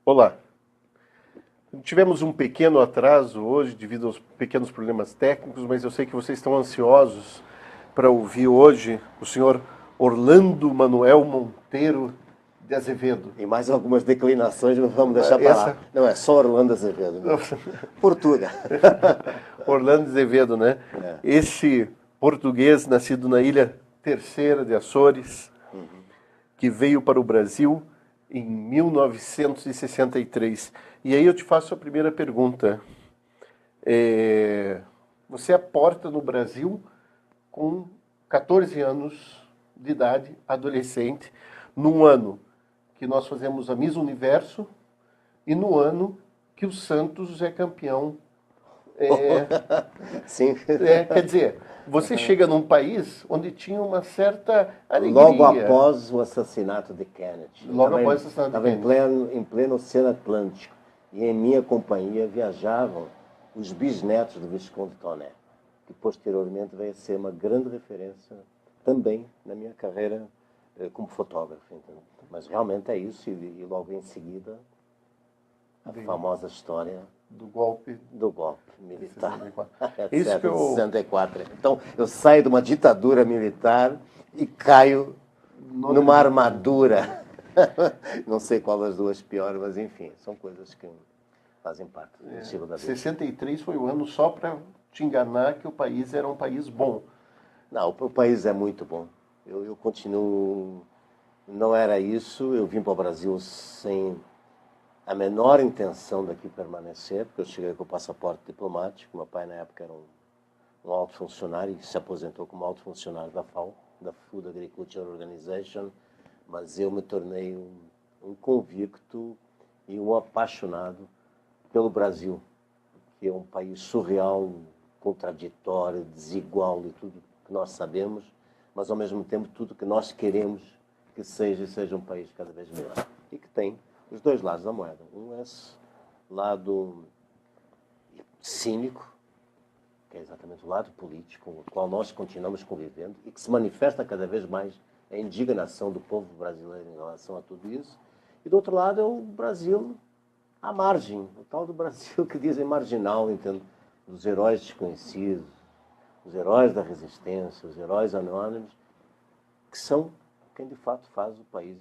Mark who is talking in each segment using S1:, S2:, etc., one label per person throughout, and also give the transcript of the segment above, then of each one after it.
S1: Olá. Tivemos um pequeno atraso hoje devido aos pequenos problemas técnicos, mas eu sei que vocês estão ansiosos para ouvir hoje o senhor Orlando Manuel Monteiro de Azevedo.
S2: E mais algumas declinações, não vamos deixar para lá. Não, é só Orlando Azevedo. Né? Portuga.
S1: Orlando Azevedo, né?
S2: É.
S1: Esse português nascido na Ilha Terceira de Açores, que veio para o Brasil em 1963. E aí eu te faço a primeira pergunta. Você aporta no Brasil com 14 anos de idade, adolescente, num ano que nós fazemos a Miss Universo e no ano que o Santos é campeão.
S2: Sim.
S1: Quer dizer, você chega num país onde tinha uma certa alegria.
S2: Logo após o assassinato de Kennedy.
S1: Logo após o assassinato de Kennedy.
S2: Estava em pleno Oceano Atlântico. E em minha companhia viajavam os bisnetos do Visconde Toné, que posteriormente veio a ser uma grande referência também na minha carreira como fotógrafo. Então. Mas realmente é isso, e logo em seguida a famosa história
S1: do golpe
S2: militar.
S1: 64. Isso que eu...
S2: 64. Então, eu saio de uma ditadura militar e caio numa armadura. Não sei qual das duas pior, mas enfim, são coisas que fazem parte do estilo da vida.
S1: 63 foi o ano só para te enganar que o país era um país bom.
S2: Não, o país é muito bom. Eu continuo... Não era isso, eu vim para o Brasil sem a menor intenção daqui permanecer, porque eu cheguei com o passaporte diplomático. Meu pai, na época, era um alto funcionário e se aposentou como alto funcionário da FAO, da Food Agriculture Organization, mas eu me tornei um convicto e um apaixonado pelo Brasil, que é um país surreal, contraditório, desigual e tudo que nós sabemos, mas ao mesmo tempo tudo que nós queremos que seja um país cada vez melhor. E que tem os dois lados da moeda. Um é esse lado cínico, que é exatamente o lado político, com o qual nós continuamos convivendo e que se manifesta cada vez mais a indignação do povo brasileiro em relação a tudo isso. E do outro lado é o Brasil à margem, o tal do Brasil que dizem marginal, entende? Dos heróis desconhecidos, os heróis da resistência, os heróis anônimos, que são quem de fato faz o país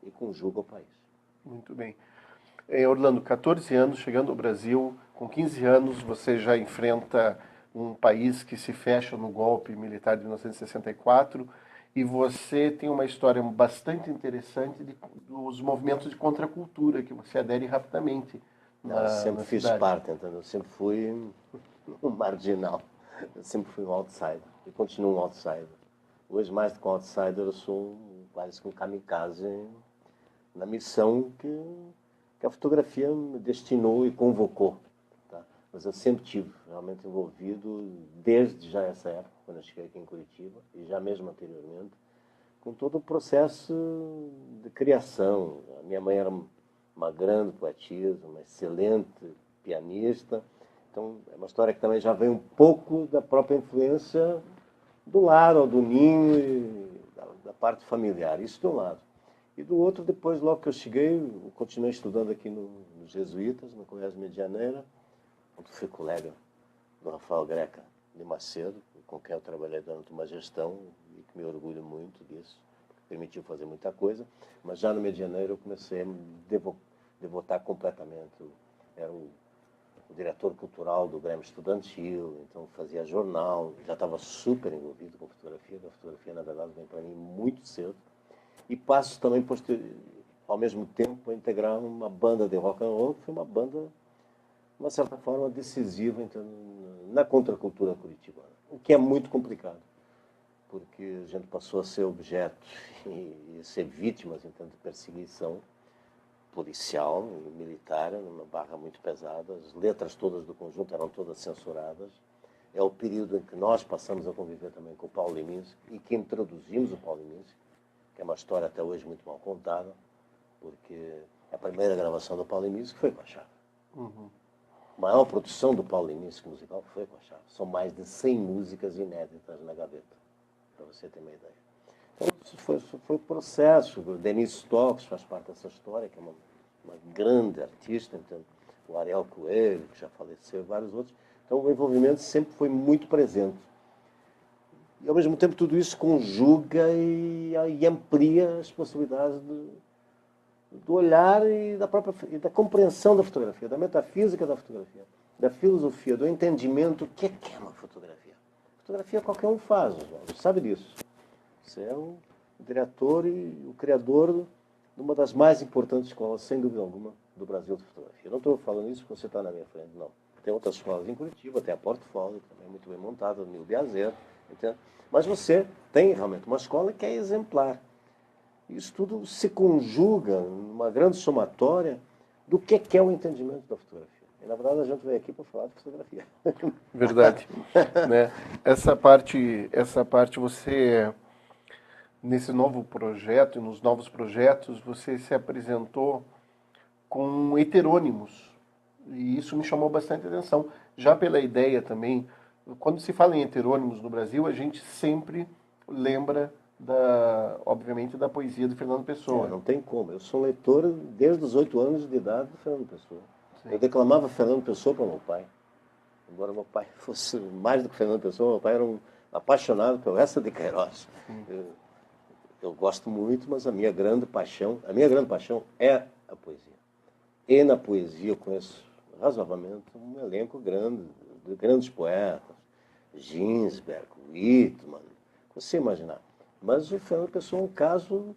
S2: e conjuga o país.
S1: Muito bem. Orlando, 14 anos, chegando ao Brasil, com 15 anos você já enfrenta um país que se fecha no golpe militar de 1964 e você tem uma história bastante interessante dos movimentos de contracultura, que você adere rapidamente.
S2: Eu sempre fiz parte, entendeu? Eu sempre fui um marginal, eu sempre fui um outsider e continuo um outsider. Hoje, mais do que um outsider, eu sou quase que um kamikaze na missão que a fotografia me destinou e convocou. Tá? Mas eu sempre tive realmente envolvido, desde já essa época, quando eu cheguei aqui em Curitiba, e já mesmo anteriormente, com todo o processo de criação. A minha mãe era uma grande poetisa, uma excelente pianista. Então, é uma história que também já vem um pouco da própria influência do lar, ou do ninho, e da parte familiar. Isso de um lado. E do outro, depois, logo que eu cheguei, eu continuei estudando aqui nos Jesuítas, no Colégio Medianeira, onde fui colega do Rafael Greca de Macedo, com quem eu trabalhei durante uma gestão e que me orgulho muito disso, porque permitiu fazer muita coisa. Mas já no Medianeira eu comecei a me devotar completamente. Era o diretor cultural do Grêmio Estudantil, então fazia jornal, já estava super envolvido com fotografia, a fotografia, na verdade, vem para mim muito cedo. E passo também, ao mesmo tempo, a integrar uma banda de rock and roll, que foi uma banda, de uma certa forma, decisiva então, na contracultura curitibana. O que é muito complicado, porque a gente passou a ser objeto e ser vítimas então, de perseguição policial e militar, numa barra muito pesada. As letras todas do conjunto eram todas censuradas. É o período em que nós passamos a conviver também com o Paulo Leminski e que introduzimos o Paulo Leminski, que é uma história até hoje muito mal contada, porque a primeira gravação do Paulo Leminski foi com a chave. A maior produção do Paulo Leminski musical foi com a chave. São mais de 100 músicas inéditas na gaveta, para você ter uma ideia. Então, isso foi o processo. O Denis Stocks faz parte dessa história, que é uma uma grande artista, entende? O Ariel Coelho, que já faleceu, vários outros. Então o envolvimento sempre foi muito presente. E ao mesmo tempo tudo isso conjuga e amplia as possibilidades do olhar e da compreensão da fotografia, da metafísica da fotografia, da filosofia, do entendimento do que é uma fotografia. Fotografia qualquer um faz, você sabe disso. Você é o diretor e o criador de uma das mais importantes escolas, sem dúvida alguma, do Brasil de fotografia. Eu não estou falando isso porque você está na minha frente, não. Tem outras escolas em Curitiba, tem a Portfólio, também muito bem montada, o Nil Biazer, entende? Mas você tem realmente uma escola que é exemplar. Isso tudo se conjuga numa grande somatória do que é o entendimento da fotografia. E, na verdade, a gente veio aqui para falar de fotografia.
S1: Verdade. Né? Essa parte você, nesse novo projeto e nos novos projetos, você se apresentou com heterônimos. E isso me chamou bastante atenção. Já pela ideia também, quando se fala em heterônimos no Brasil, a gente sempre lembra, obviamente, da poesia de Fernando Pessoa.
S2: Não tem como. Eu sou leitor desde os 8 anos de idade de Fernando Pessoa. Sim. Eu declamava Fernando Pessoa para meu pai. Embora meu pai fosse mais do que Fernando Pessoa, meu pai era um apaixonado pelo Eça de Queiroz. Eu gosto muito, mas a minha grande paixão é a poesia. E na poesia eu conheço razoavelmente um elenco grande, de grandes poetas, Ginsberg, Whitman, você imaginar. Mas o Fernando Pessoa é um caso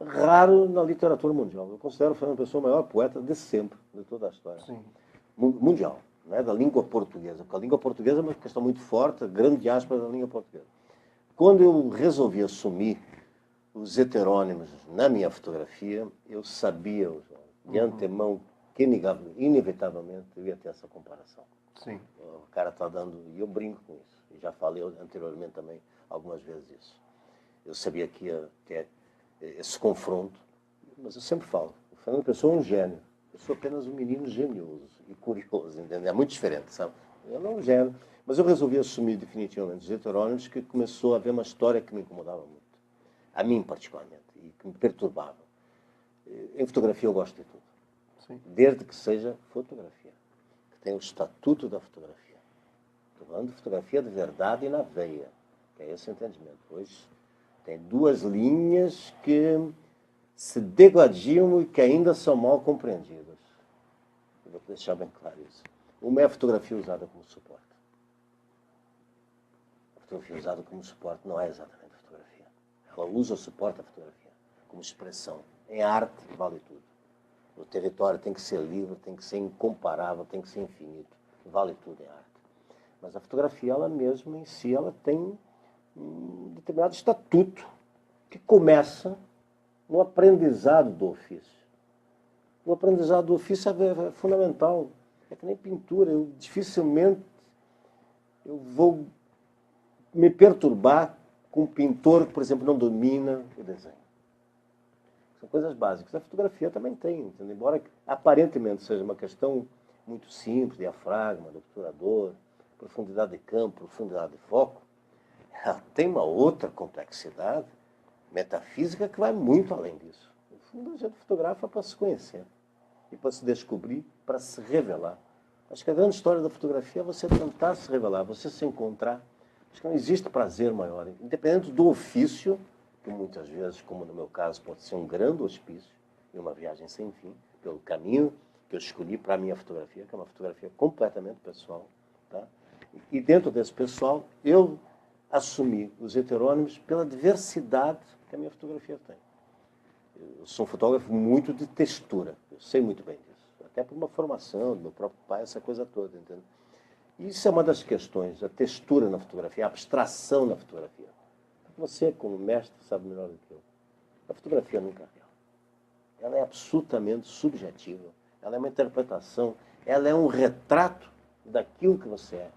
S2: raro na literatura mundial. Eu considero o Fernando Pessoa o maior poeta de sempre, de toda a história.
S1: Sim.
S2: Mundial, né? Da língua portuguesa. Porque a língua portuguesa é uma questão muito forte, grande diáspora da língua portuguesa. Quando eu resolvi assumir os heterônimos na minha fotografia, eu sabia, de antemão, que inevitavelmente eu ia ter essa comparação.
S1: Sim.
S2: O cara está dando, e eu brinco com isso, e já falei anteriormente também algumas vezes isso. Eu sabia que ia ter esse confronto, mas eu sempre falo, o Fernando Pessoa é um gênio, eu sou apenas um menino genioso e curioso, entendeu? É muito diferente, sabe? Eu não é um gênio, mas eu resolvi assumir definitivamente os heterônimos, que começou a haver uma história que me incomodava muito, a mim particularmente, e que me perturbava. Em fotografia eu gosto de tudo. Sim. Desde que seja fotografia, que tem o estatuto da fotografia. Estou falando de fotografia de verdade e na veia, que é esse entendimento. Hoje tem duas linhas que se degladiam e que ainda são mal compreendidas. Eu vou deixar bem claro isso. Uma é a fotografia usada como suporte. A fotografia usada como suporte não é exatamente a fotografia. Ela usa o suporte da fotografia como expressão. Em arte vale tudo. O território tem que ser livre, tem que ser incomparável, tem que ser infinito. Vale tudo em arte. Mas a fotografia, ela mesma em si, ela tem um determinado estatuto que começa no aprendizado do ofício. O aprendizado do ofício é fundamental. É que nem pintura. Dificilmente eu vou me perturbar com um pintor que, por exemplo, não domina o desenho. São coisas básicas. A fotografia também tem, entendeu? Embora aparentemente seja uma questão muito simples, diafragma, do obturador, profundidade de campo, profundidade de foco, ela tem uma outra complexidade metafísica que vai muito além disso. No fundo, a gente fotografa para se conhecer e para se descobrir, para se revelar. Acho que a grande história da fotografia é você tentar se revelar, você se encontrar. Acho que não existe prazer maior, independente do ofício, que muitas vezes, como no meu caso, pode ser um grande hospício e uma viagem sem fim, pelo caminho que eu escolhi para a minha fotografia, que é uma fotografia completamente pessoal. Tá? E dentro desse pessoal, eu assumi os heterônimos pela diversidade que a minha fotografia tem. Eu sou um fotógrafo muito de textura, eu sei muito bem disso. Até por uma formação do meu próprio pai, essa coisa toda, entendeu? Isso é uma das questões, a textura na fotografia, a abstração na fotografia. Você, como mestre, sabe melhor do que eu. A fotografia nunca é real. Ela é absolutamente subjetiva. Ela é uma interpretação. Ela é um retrato daquilo que você é.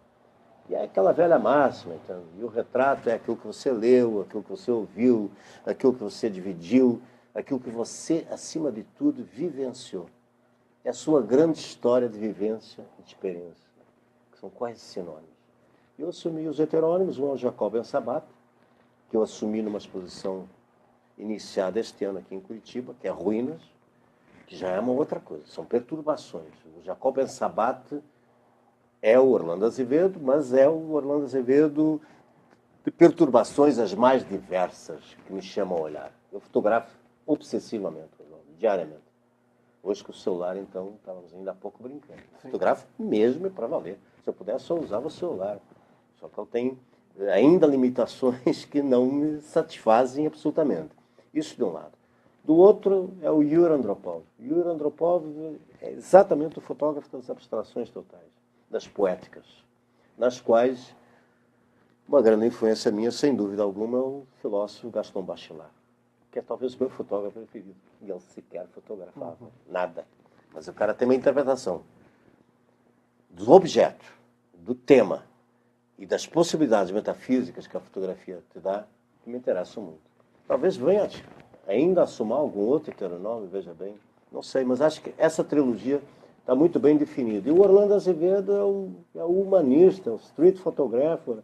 S2: E é aquela velha máxima, então. E o retrato é aquilo que você leu, aquilo que você ouviu, aquilo que você dividiu, aquilo que você, acima de tudo, vivenciou. É a sua grande história de vivência e de experiência, que são quase sinônimos. Eu assumi os heterônimos, um é o Jacob Ben Sabat, que eu assumi numa exposição iniciada este ano aqui em Curitiba, que é Ruínas, que já é uma outra coisa, são perturbações. O Jacob Ben Sabat é o Orlando Azevedo, mas é o Orlando Azevedo de perturbações as mais diversas que me chamam a olhar. Eu fotografo obsessivamente, diariamente. Hoje com o celular, então, estávamos ainda há pouco brincando. Fotografo mesmo e para valer. Se eu pudesse, só usava o celular. Só que eu tenho ainda limitações que não me satisfazem absolutamente. Isso de um lado. Do outro é o Yuri Andropov. Yuri Andropov é exatamente o fotógrafo das abstrações totais, das poéticas, nas quais uma grande influência minha, sem dúvida alguma, é o filósofo Gaston Bachelard, que é talvez o meu fotógrafo preferido. E ele sequer fotografava nada. Mas o cara tem uma interpretação do objeto, do tema e das possibilidades metafísicas que a fotografia te dá, que me interessam muito. Talvez venha ainda a somar algum outro heteronome, veja bem, não sei, mas acho que essa trilogia está muito bem definida. E o Orlando Azevedo é um humanista, é um street photographer,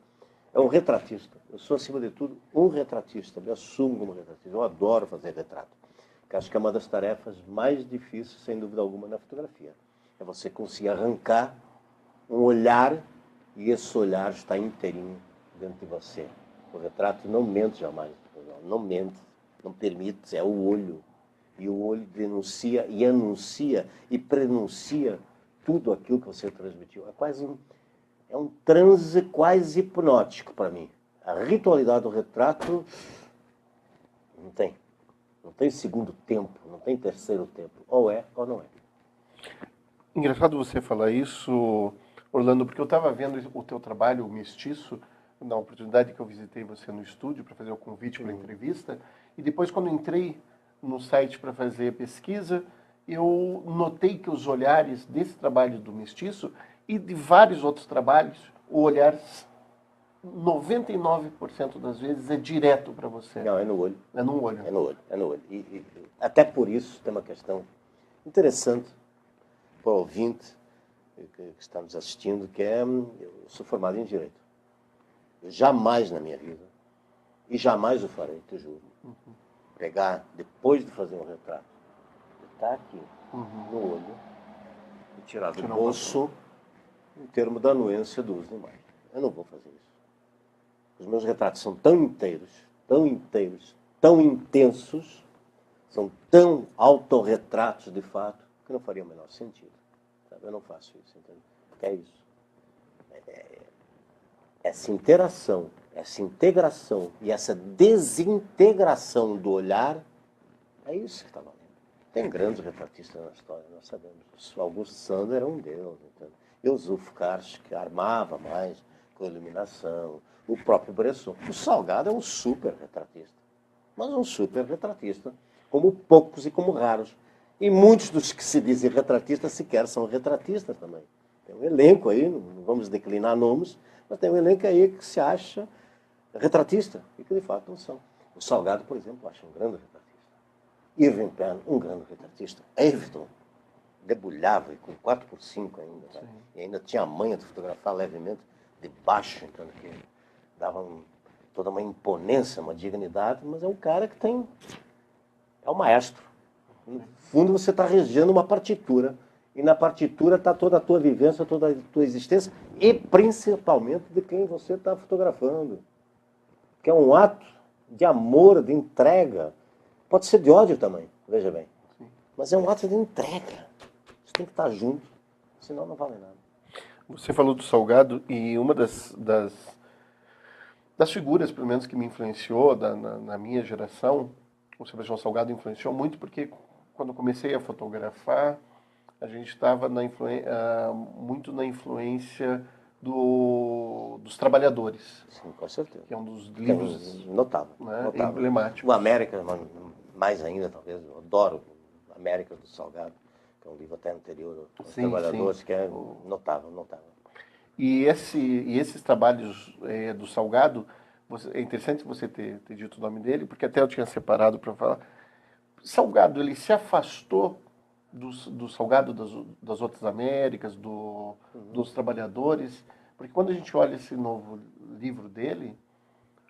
S2: é um retratista. Eu sou, acima de tudo, um retratista. Me assumo como retratista. Eu adoro fazer retrato. Porque acho que é uma das tarefas mais difíceis, sem dúvida alguma, na fotografia. É você conseguir arrancar um olhar e esse olhar está inteirinho dentro de você. O retrato não mente jamais. Não mente, não permite, é o olho. E o olho denuncia e anuncia e prenuncia tudo aquilo que você transmitiu. É quase um transe quase hipnótico para mim. A ritualidade do retrato não tem. Não tem segundo tempo, não tem terceiro tempo. Ou é ou não é.
S1: Engraçado você falar isso, Orlando, porque eu estava vendo o teu trabalho, o Mestiço, na oportunidade que eu visitei você no estúdio para fazer o convite para a entrevista, e depois quando entrei no site para fazer a pesquisa, eu notei que os olhares desse trabalho do Mestiço e de vários outros trabalhos, o olhar 99% das vezes é direto para você.
S2: Não, é no olho.
S1: É no olho.
S2: É no olho, é no olho. E até por isso tem uma questão interessante para o ouvinte que está nos assistindo, que é, eu sou formado em Direito. Eu jamais na minha vida, e jamais o farei, te juro, pegar, depois de fazer um retrato, está aqui, no olho, e tirar do bolso em termos da anuência do uso de imagem. Eu não vou fazer isso. Os meus retratos são tão inteiros, tão intensos, são tão autorretratos de fato, que não faria o menor sentido. Sabe? Eu não faço isso, entendeu? Porque é isso. Essa interação, essa integração e essa desintegração do olhar, é isso que está valendo. Tem grandes retratistas na história, nós sabemos. O Augusto Sander era um deles. Entendeu? Yusuf Karsh, que armava mais com a iluminação. O próprio Bresson. O Salgado é um super retratista. Mas um super retratista, como poucos e como raros. E muitos dos que se dizem retratistas sequer são retratistas também. Tem um elenco aí, não vamos declinar nomes, mas tem um elenco aí que se acha retratista e que de fato não são. O Salgado, por exemplo, acha um grande retratista. Irving Penn, um grande retratista. Avedon debulhava com 4x5 ainda. Né? E ainda tinha a manha de fotografar levemente de baixo, então, que dava toda uma imponência, uma dignidade, mas é um cara que tem... é o maestro. No fundo, você está regendo uma partitura. E na partitura está toda a tua vivência, toda a tua existência, e principalmente de quem você está fotografando. Que é um ato de amor, de entrega. Pode ser de ódio também, veja bem. Mas é um ato de entrega. Você tem que estar junto, senão não vale nada.
S1: Você falou do Salgado, e uma das figuras, pelo menos, que me influenciou na minha geração, o Sebastião Salgado influenciou muito, porque quando eu comecei a fotografar, a gente estava muito na influência dos trabalhadores.
S2: Sim, com certeza.
S1: Que é um dos livros
S2: notável,
S1: né,
S2: notável.
S1: emblemáticos.
S2: O América, mais ainda talvez, eu adoro América do Salgado, que é um livro até anterior aos trabalhadores, que é notável, notável.
S1: E esses trabalhos do Salgado, é interessante você ter dito o nome dele, porque até eu tinha separado para falar. Salgado, ele se afastou do Salgado das outras Américas, dos trabalhadores, porque quando a gente olha esse novo livro dele,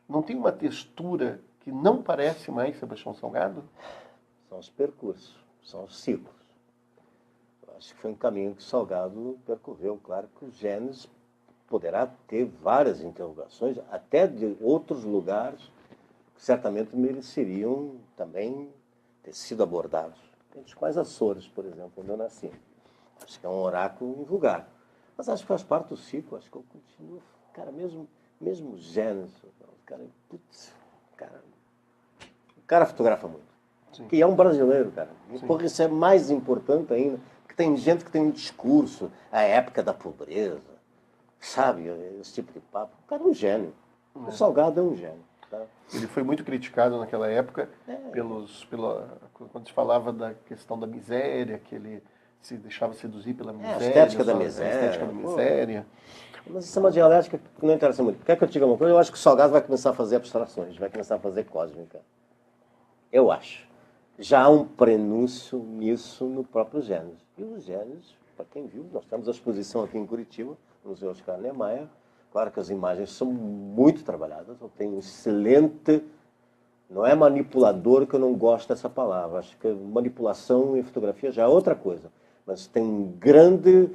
S1: não tem uma textura que não parece mais Sebastião Salgado?
S2: São os percursos, são os ciclos. acho que foi um caminho que o Salgado percorreu. Claro que o Gênesis poderá ter várias interrogações, até de outros lugares que certamente mereceriam também ter sido abordados. Entre os quais Açores, por exemplo, onde eu nasci. Acho que é um oráculo invulgar. Mas acho que faz parte do ciclo, acho que eu continuo, cara, mesmo Gênesis, cara, putz, o cara fotografa muito. Sim. Que é um brasileiro, cara. E, porra, isso é mais importante ainda, porque tem gente que tem um discurso, a época da pobreza, sabe, esse tipo de papo. O cara é um gênio. O Salgado é um gênio. Tá?
S1: Ele foi muito criticado naquela época quando se falava da questão da miséria, que ele se deixava seduzir pela miséria.
S2: A estética da miséria.
S1: A estética da miséria.
S2: Mas isso é uma dialética que não interessa muito. Quer que eu diga uma coisa? Eu acho que o Salgado vai começar a fazer abstrações, vai começar a fazer cósmica. Eu acho. Já há um prenúncio nisso no próprio Gênesis. E o Gênesis, para quem viu, nós temos a exposição aqui em Curitiba, no Museu Oscar Niemeyer. Claro que as imagens são muito trabalhadas, eu tenho um excelente... Não é manipulador, que eu não gosto dessa palavra. Acho que manipulação em fotografia já é outra coisa. Mas tem uma grande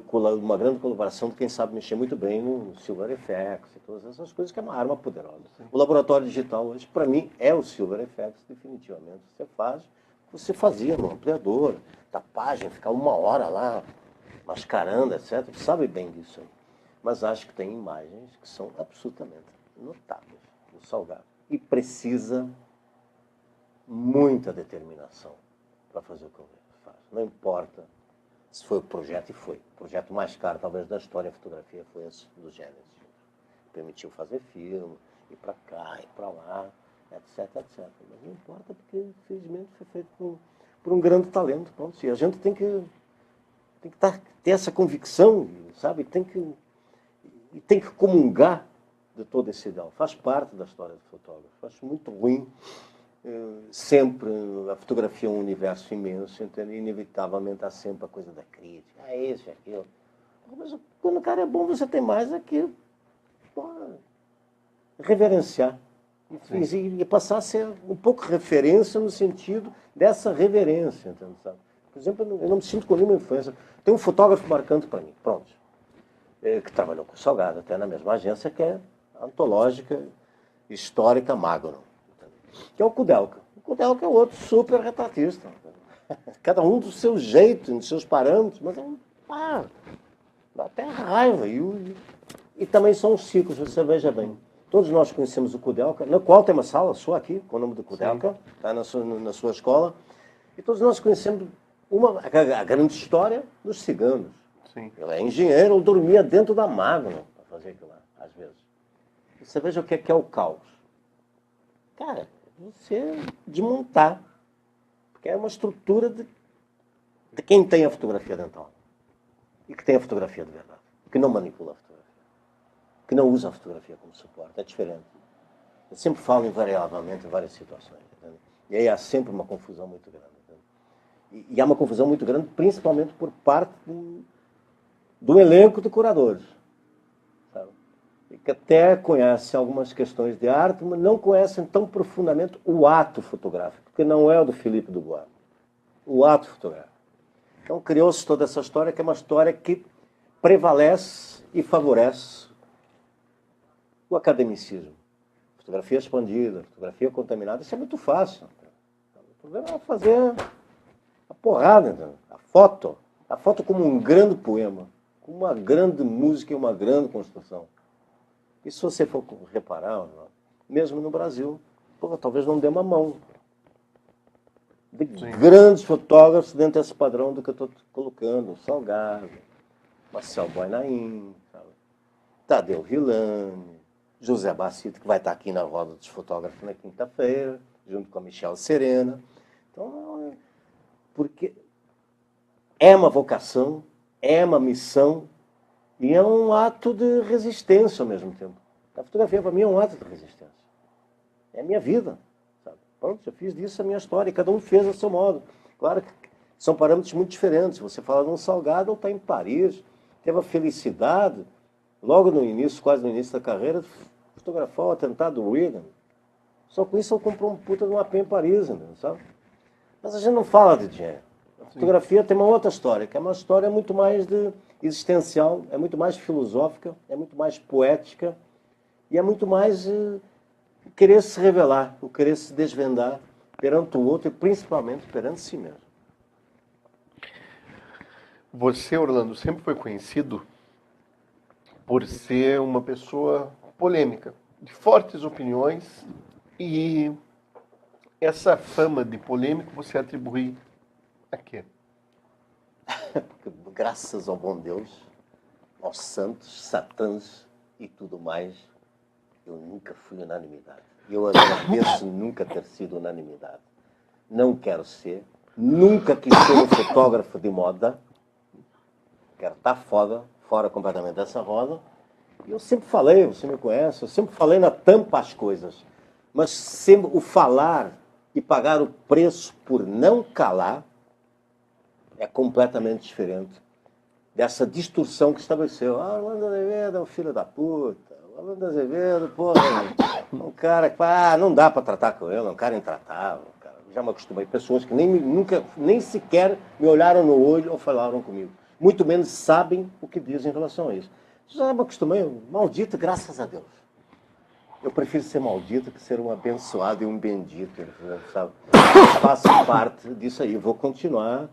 S2: colaboração de quem sabe mexer muito bem no Silver FX e todas essas coisas, que é uma arma poderosa. Sim. O laboratório digital hoje, para mim, é o Silver FX, definitivamente. Você fazia no ampliador, da página, ficar 1 hora lá, mascarando, etc. Você sabe bem disso aí. Mas acho que tem imagens que são absolutamente notáveis do Salgado. E precisa muita determinação para fazer o que eu faço. Não importa se foi o projeto, e foi. O projeto mais caro, talvez, da história da fotografia foi esse do Gênesis. Permitiu fazer filme, ir para cá, ir para lá, etc, etc. Mas não importa, porque, infelizmente, foi feito por um grande talento. Pronto. E a gente tem que ter essa convicção, sabe? Tem que comungar de todo esse ideal. Faz parte da história do fotógrafo. Acho muito ruim. Sempre a fotografia é um universo imenso, então inevitavelmente há sempre a coisa da crítica. Ah, esse, aquilo. Mas quando o cara é bom, você tem mais aqui. Reverenciar. E passar a ser um pouco referência no sentido dessa reverência. Entende, sabe? Por exemplo, eu não me sinto com nenhuma influência. Tem um fotógrafo marcante para mim, pronto. Que trabalhou com o Salgado, até na mesma agência, que é a antológica histórica Magnum, que é o Kudelka. O Kudelka é outro super retratista. Cada um do seu jeito, dos seus parâmetros, mas é dá até raiva. E também são os ciclos, você veja bem. Todos nós conhecemos o Kudelka, na qual tem uma sala sua aqui, com o nome do Kudelka, está na sua escola. E todos nós conhecemos a grande história dos ciganos. Sim. Ele é engenheiro, ele dormia dentro da Magnum para fazer aquilo lá, às vezes. Você veja o que é o caos. Cara, você desmontar. Porque é uma estrutura de quem tem a fotografia dental. E que tem a fotografia de verdade. Que não manipula a fotografia. Que não usa a fotografia como suporte. É diferente. Eu sempre falo invariavelmente em várias situações. Entende? E aí há sempre uma confusão muito grande. E há uma confusão muito grande, principalmente por parte do elenco de curadores. Sabe? E que até conhecem algumas questões de arte, mas não conhecem tão profundamente o ato fotográfico, que não é o do Philippe Dubois. O ato fotográfico. Então criou-se toda essa história, que é uma história que prevalece e favorece o academicismo. Fotografia expandida, fotografia contaminada, isso é muito fácil. O problema é fazer a porrada, entendeu? A foto como um grande poema, como uma grande música e uma grande construção. E se você for reparar, mesmo no Brasil, talvez não dê uma mão. De grandes fotógrafos dentro desse padrão do que eu estou colocando. Salgado, Marcel Boinain, Tadeu Villani, José Bacito, que vai estar aqui na roda dos fotógrafos na quinta-feira, junto com a Michelle Serena. Então, porque é uma vocação, é uma missão e é um ato de resistência ao mesmo tempo. A fotografia, para mim, é um ato de resistência. É a minha vida. Sabe? Pronto, eu fiz disso a minha história, e cada um fez a seu modo. Claro que são parâmetros muito diferentes. Você fala de um Salgado, ele está em Paris, teve a felicidade, logo no início, quase no início da carreira, de fotografar o atentado do Reagan. Só com isso ele comprou um puta de uma AP em Paris, sabe? Mas a gente não fala de dinheiro. Fotografia tem uma outra história, que é uma história muito mais existencial, é muito mais filosófica, é muito mais poética e é muito mais o querer se revelar, o querer se desvendar perante o outro e principalmente perante si mesmo.
S1: Você, Orlando, sempre foi conhecido por ser uma pessoa polêmica, de fortes opiniões, e essa fama de polêmico você atribui a quê?
S2: Porque, graças ao bom Deus, aos santos, satãs e tudo mais, eu nunca fui unanimidade. Eu agradeço nunca ter sido unanimidade. Não quero ser. Nunca quis ser um fotógrafo de moda. Quero estar fora completamente dessa roda. E eu sempre falei, você me conhece, eu sempre falei na tampa as coisas. Mas sempre o falar e pagar o preço por não calar é completamente diferente dessa distorção que estabeleceu. Ah, o Orlando Azevedo é um filho da puta. O Orlando Azevedo, porra, um cara que não dá para tratar com ele, é um cara intratável. Cara. Já me acostumei. Pessoas que nem sequer me olharam no olho ou falaram comigo. Muito menos sabem o que dizem em relação a isso. Já me acostumei. Maldito, graças a Deus. Eu prefiro ser maldito que ser um abençoado e um bendito, sabe? Eu faço parte disso aí. Eu vou continuar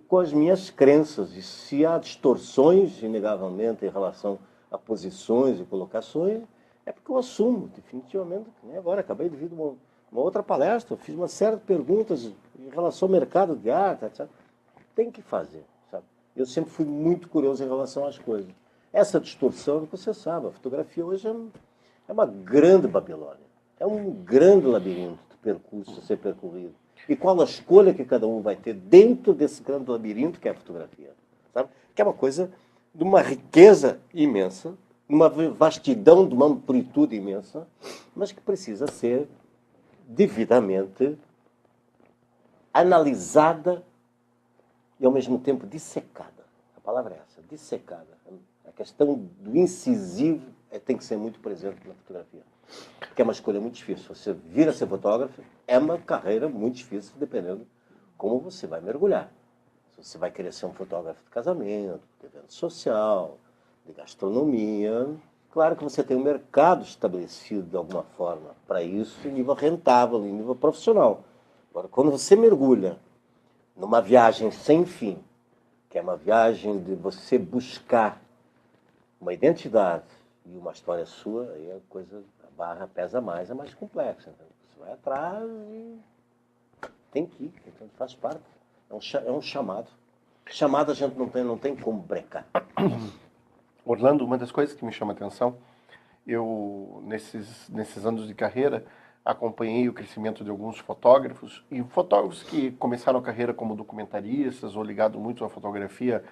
S2: com as minhas crenças. E se há distorções, inegavelmente, em relação a posições e colocações, é porque eu assumo, definitivamente. Agora, acabei de vir de uma outra palestra, eu fiz uma série de perguntas em relação ao mercado de arte, etc. Tem que fazer, sabe? Eu sempre fui muito curioso em relação às coisas. Essa distorção, você sabe, a fotografia hoje é uma grande Babilônia. É um grande labirinto de percurso a ser percorrido. E qual a escolha que cada um vai ter dentro desse grande labirinto que é a fotografia. Sabe? Que é uma coisa de uma riqueza imensa, de uma vastidão, de uma amplitude imensa, mas que precisa ser devidamente analisada e, ao mesmo tempo, dissecada. A palavra é essa, dissecada. A questão do incisivo tem que ser muito presente na fotografia. Porque é uma escolha muito difícil. Você vir a ser fotógrafo é uma carreira muito difícil, dependendo como você vai mergulhar. Se você vai querer ser um fotógrafo de casamento, de evento social, de gastronomia, claro que você tem um mercado estabelecido de alguma forma para isso, em nível rentável, em nível profissional. Agora, quando você mergulha numa viagem sem fim, que é uma viagem de você buscar uma identidade e uma história sua, aí a coisa, a barra pesa mais, é mais complexa. Então, você vai atrás e tem que ir, então faz parte. É um chamado. Chamado a gente não tem como brecar.
S1: Orlando, uma das coisas que me chama a atenção, eu, nesses anos de carreira, acompanhei o crescimento de alguns fotógrafos, e fotógrafos que começaram a carreira como documentaristas ou ligados muito à fotografia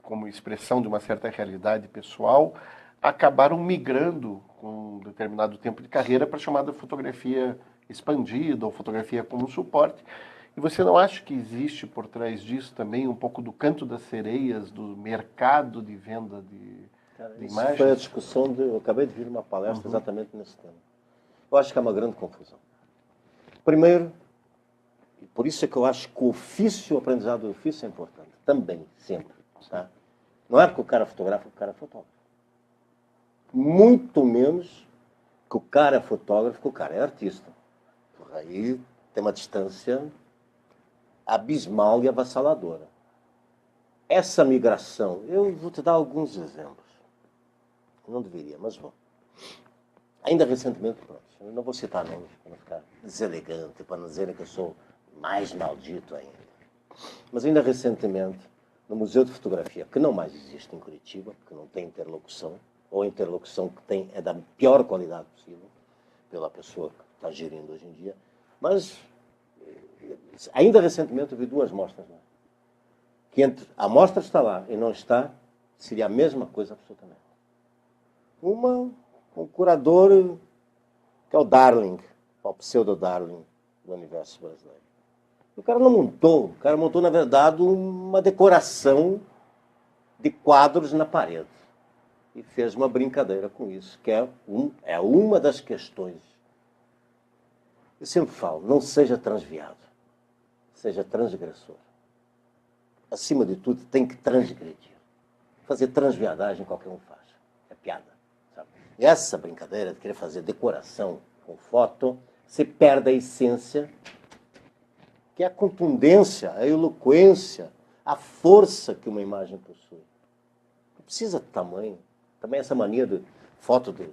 S1: como expressão de uma certa realidade pessoal, acabaram migrando com um determinado tempo de carreira para a chamada fotografia expandida ou fotografia como suporte. E você não acha que existe por trás disso também um pouco do canto das sereias, do mercado de venda de imagens?
S2: Foi a discussão, eu acabei de vir uma palestra exatamente nesse tema. Eu acho que é uma grande confusão. Primeiro, e por isso é que eu acho que o aprendizado do ofício é importante. Também, sempre. Tá? Não é porque o cara fotografa, o cara é fotógrafo. Muito menos que o cara é fotógrafo, que o cara é artista. Por aí tem uma distância abismal e avassaladora. Essa migração, eu vou te dar alguns exemplos. Não deveria, mas vou. Ainda recentemente, pronto, eu não vou citar nomes para não ficar deselegante, para não dizer que eu sou mais maldito ainda. Mas ainda recentemente, no Museu de Fotografia, que não mais existe em Curitiba, porque não tem interlocução, ou a interlocução que tem é da pior qualidade possível, pela pessoa que está gerindo hoje em dia, mas ainda recentemente eu vi duas mostras lá. Que entre a mostra está lá e não está, seria a mesma coisa absolutamente. Um curador que é o Darling, o pseudo-Darling do universo brasileiro. O cara não montou, o cara montou, na verdade, uma decoração de quadros na parede. E fez uma brincadeira com isso, que é uma das questões. Eu sempre falo, não seja transviado, seja transgressor. acima de tudo, tem que transgredir. Fazer transviadagem qualquer um faz. É piada. Sabe? E essa brincadeira de querer fazer decoração com foto, você perde a essência, que é a contundência, a eloquência, a força que uma imagem possui. Não precisa de tamanho. Também essa mania de foto de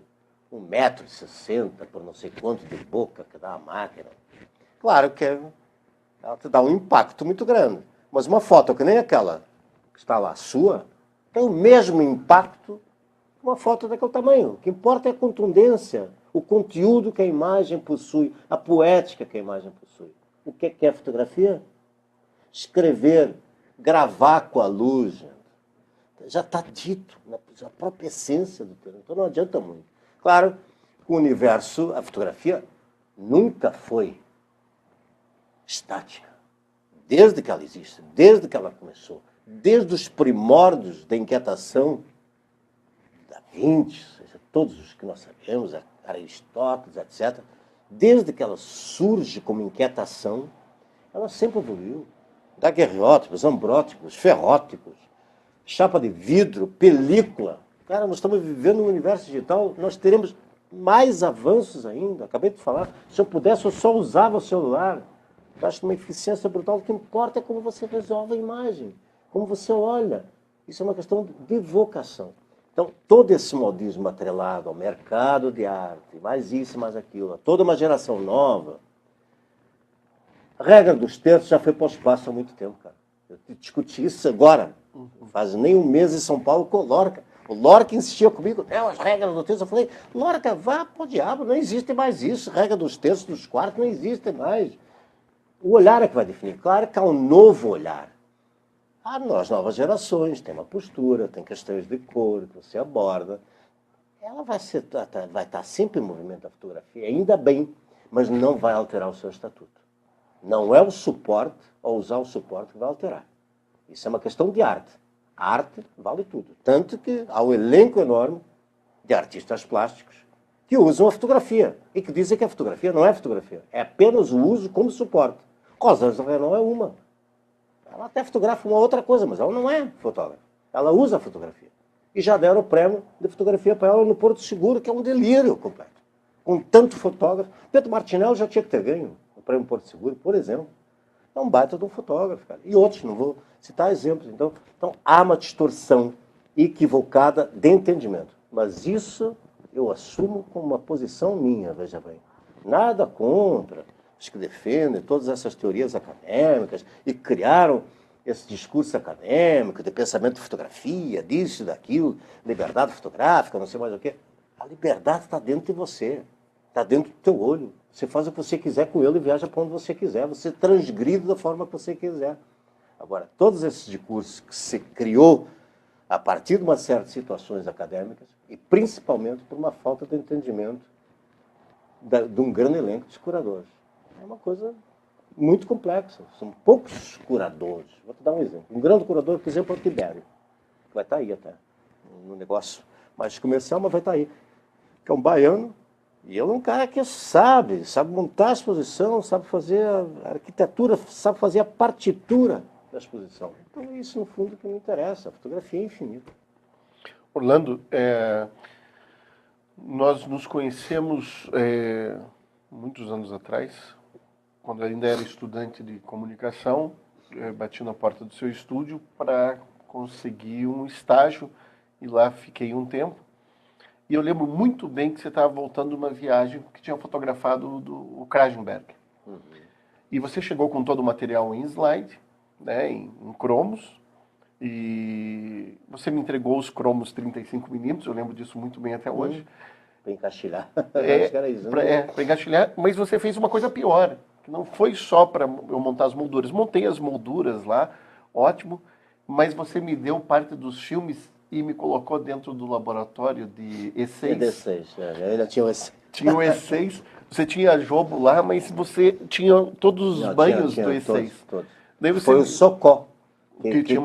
S2: 1,60 m por não sei quanto de boca que dá a máquina. Claro que ela te dá um impacto muito grande. Mas uma foto que nem aquela que está lá sua, tem o mesmo impacto que uma foto daquele tamanho. O que importa é a contundência, o conteúdo que a imagem possui, a poética que a imagem possui. O que é fotografia? Escrever, gravar com a luz, gente. Já está dito, na própria essência do termo. Então não adianta muito. Claro, o universo, a fotografia, nunca foi estática. Desde que ela existe, desde que ela começou, desde os primórdios da inquietação da Vinci, todos os que nós sabemos, Aristóteles, etc., desde que ela surge como inquietação, ela sempre evoluiu. Daguerreótipos, ambróticos, ferróticos, chapa de vidro, película. Cara, nós estamos vivendo um universo digital, nós teremos mais avanços ainda. Acabei de falar, se eu pudesse, eu só usava o celular. Eu acho uma eficiência brutal. O que importa é como você resolve a imagem, como você olha. Isso é uma questão de vocação. Então, todo esse modismo atrelado ao mercado de arte, mais isso, mais aquilo, a toda uma geração nova, a regra dos terços já foi para o espaço há muito tempo, cara. Eu discuti isso agora, faz nem um mês em São Paulo com o Lorca. O Lorca insistia comigo, as regras do terço. Eu falei, Lorca, vá pro diabo, não existe mais isso. Regra dos terços, dos quartos, não existe mais. O olhar é que vai definir. Claro que há um novo olhar. As novas gerações, tem uma postura, tem questões de cor que você aborda. Ela vai estar sempre em movimento a fotografia, ainda bem, mas não vai alterar o seu estatuto. Não é o suporte, ou usar o suporte, que vai alterar. Isso é uma questão de arte. A arte vale tudo. Tanto que há um elenco enorme de artistas plásticos que usam a fotografia e que dizem que a fotografia não é fotografia. É apenas o uso como suporte. Rosângela Renault é uma. Ela até fotografa uma outra coisa, mas ela não é fotógrafa. Ela usa a fotografia. E já deram o prêmio de fotografia para ela no Porto Seguro, que é um delírio completo. Com tanto fotógrafo. Pedro Martinelli já tinha que ter ganho o prêmio Porto Seguro, por exemplo. É um baita de um fotógrafo, cara. E outros, não vou citar exemplos. Então há uma distorção equivocada de entendimento. Mas isso eu assumo como uma posição minha, veja bem. Nada contra os que defendem todas essas teorias acadêmicas e criaram esse discurso acadêmico de pensamento de fotografia, disso, daquilo, liberdade fotográfica, não sei mais o quê. A liberdade está dentro de você, está dentro do teu olho. Você faz o que você quiser com ele e viaja para onde você quiser. Você transgride da forma que você quiser. Agora, todos esses discursos que se criou a partir de uma série de situações acadêmicas e principalmente por uma falta de entendimento de um grande elenco de curadores. É uma coisa muito complexa. São poucos curadores. Vou te dar um exemplo. Um grande curador, por exemplo, é o Tibério, que vai estar aí até, no negócio mais comercial, mas vai estar aí. Que é um baiano, e ele é um cara que sabe montar a exposição, sabe fazer a arquitetura, sabe fazer a partitura da exposição. Então é isso, no fundo, que me interessa. A fotografia é infinita.
S1: Orlando, nós nos conhecemos muitos anos atrás, quando eu ainda era estudante de comunicação, bati na porta do seu estúdio para conseguir um estágio e lá fiquei um tempo. E eu lembro muito bem que você estava voltando de uma viagem que tinha fotografado o Kragenberg. Uhum. E você chegou com todo o material em slide, né, em cromos, e você me entregou os cromos 35mm, eu lembro disso muito bem até hoje.
S2: Para encaixilhar.
S1: Para encaixilhar, mas você fez uma coisa pior, que não foi só para eu montar as molduras. Montei as molduras lá, ótimo, mas você me deu parte dos filmes e me colocou dentro do laboratório de E6.
S2: E6, eu ainda tinha o E6.
S1: Tinha o E6, você tinha jogo lá, mas você tinha todos os banhos do E6.
S2: Todos.
S1: Daí você
S2: foi o Socó que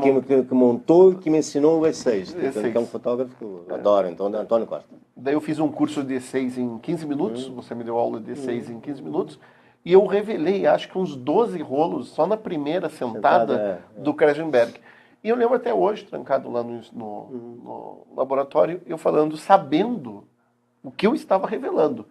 S2: montou e que me ensinou o E6, que é um fotógrafo que eu adoro, então, Antônio Costa.
S1: Daí eu fiz um curso de E6 em 15 minutos, você me deu aula de E6 em 15 minutos, E eu revelei, acho que uns 12 rolos só na primeira sentada do Krasenberg. E eu lembro até hoje, trancado lá no laboratório, eu falando, sabendo o que eu estava revelando.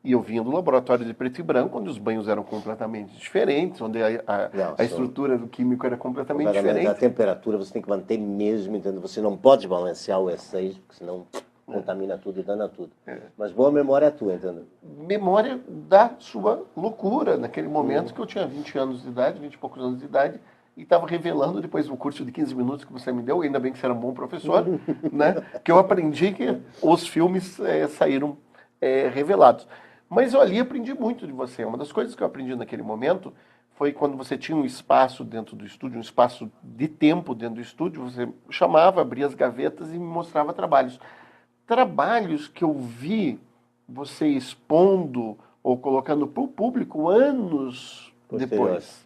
S1: E eu vinha do laboratório de preto e branco, onde os banhos eram completamente diferentes, onde a estrutura do químico era completamente diferente.
S2: A temperatura você tem que manter mesmo, entendeu? Você não pode balancear o E6, porque senão contamina tudo e dana tudo. Mas boa memória é tua, entendeu?
S1: Memória da sua loucura, naquele momento que eu tinha 20 anos de idade, 20 e poucos anos de idade, e estava revelando depois do curso de 15 minutos que você me deu, ainda bem que você era um bom professor, né? Que eu aprendi que os filmes saíram revelados. Mas eu ali aprendi muito de você. Uma das coisas que eu aprendi naquele momento foi quando você tinha um espaço dentro do estúdio, um espaço de tempo dentro do estúdio, você chamava, abria as gavetas e me mostrava trabalhos. Trabalhos que eu vi você expondo ou colocando para o público anos depois.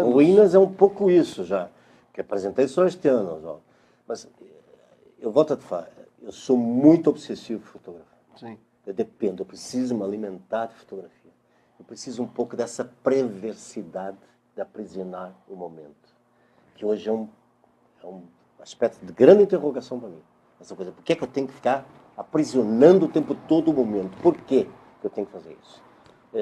S2: O Ruínas é um pouco isso já, que apresentei só este ano. Ó. Mas eu volto a te falar, eu sou muito obsessivo por fotografia.
S1: Sim.
S2: Eu dependo, eu preciso me alimentar de fotografia. Eu preciso um pouco dessa perversidade de aprisionar o momento, que hoje é um aspecto de grande interrogação para mim. Essa coisa, por que é que eu tenho que ficar aprisionando o tempo todo o momento? Por que eu tenho que fazer isso?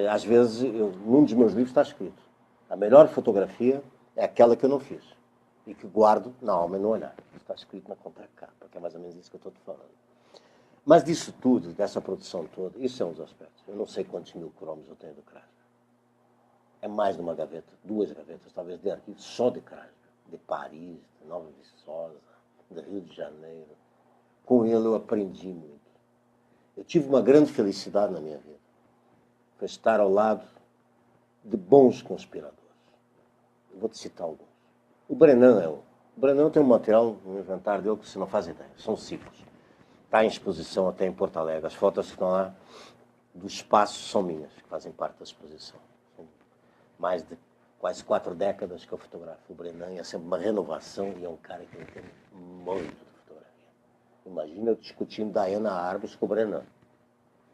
S2: Às vezes, num dos meus livros está escrito, a melhor fotografia é aquela que eu não fiz e que guardo na alma e no olhar. Está escrito na contracapa, que é mais ou menos isso que eu estou te falando. Mas disso tudo, dessa produção toda, isso é um dos aspectos. Eu não sei quantos mil cromos eu tenho do Krasenberg. É mais de uma gaveta, 2 gavetas, talvez, de arquivo só de Krasenberg. De Paris, de Nova Viçosa, de Rio de Janeiro. Com ele eu aprendi muito. Eu tive uma grande felicidade na minha vida. Foi estar ao lado de bons conspiradores. Eu vou te citar alguns. O Brennan é um. O Brennan tem um material no inventário dele que você não faz ideia. São ciclos. Está em exposição até em Porto Alegre. As fotos que estão lá do espaço são minhas, que fazem parte da exposição. São mais de quase 4 décadas que eu fotografo. O Brennan é sempre uma renovação e é um cara que entende muito de fotografia. Imagina eu discutindo Diana Arbus com o Brennan.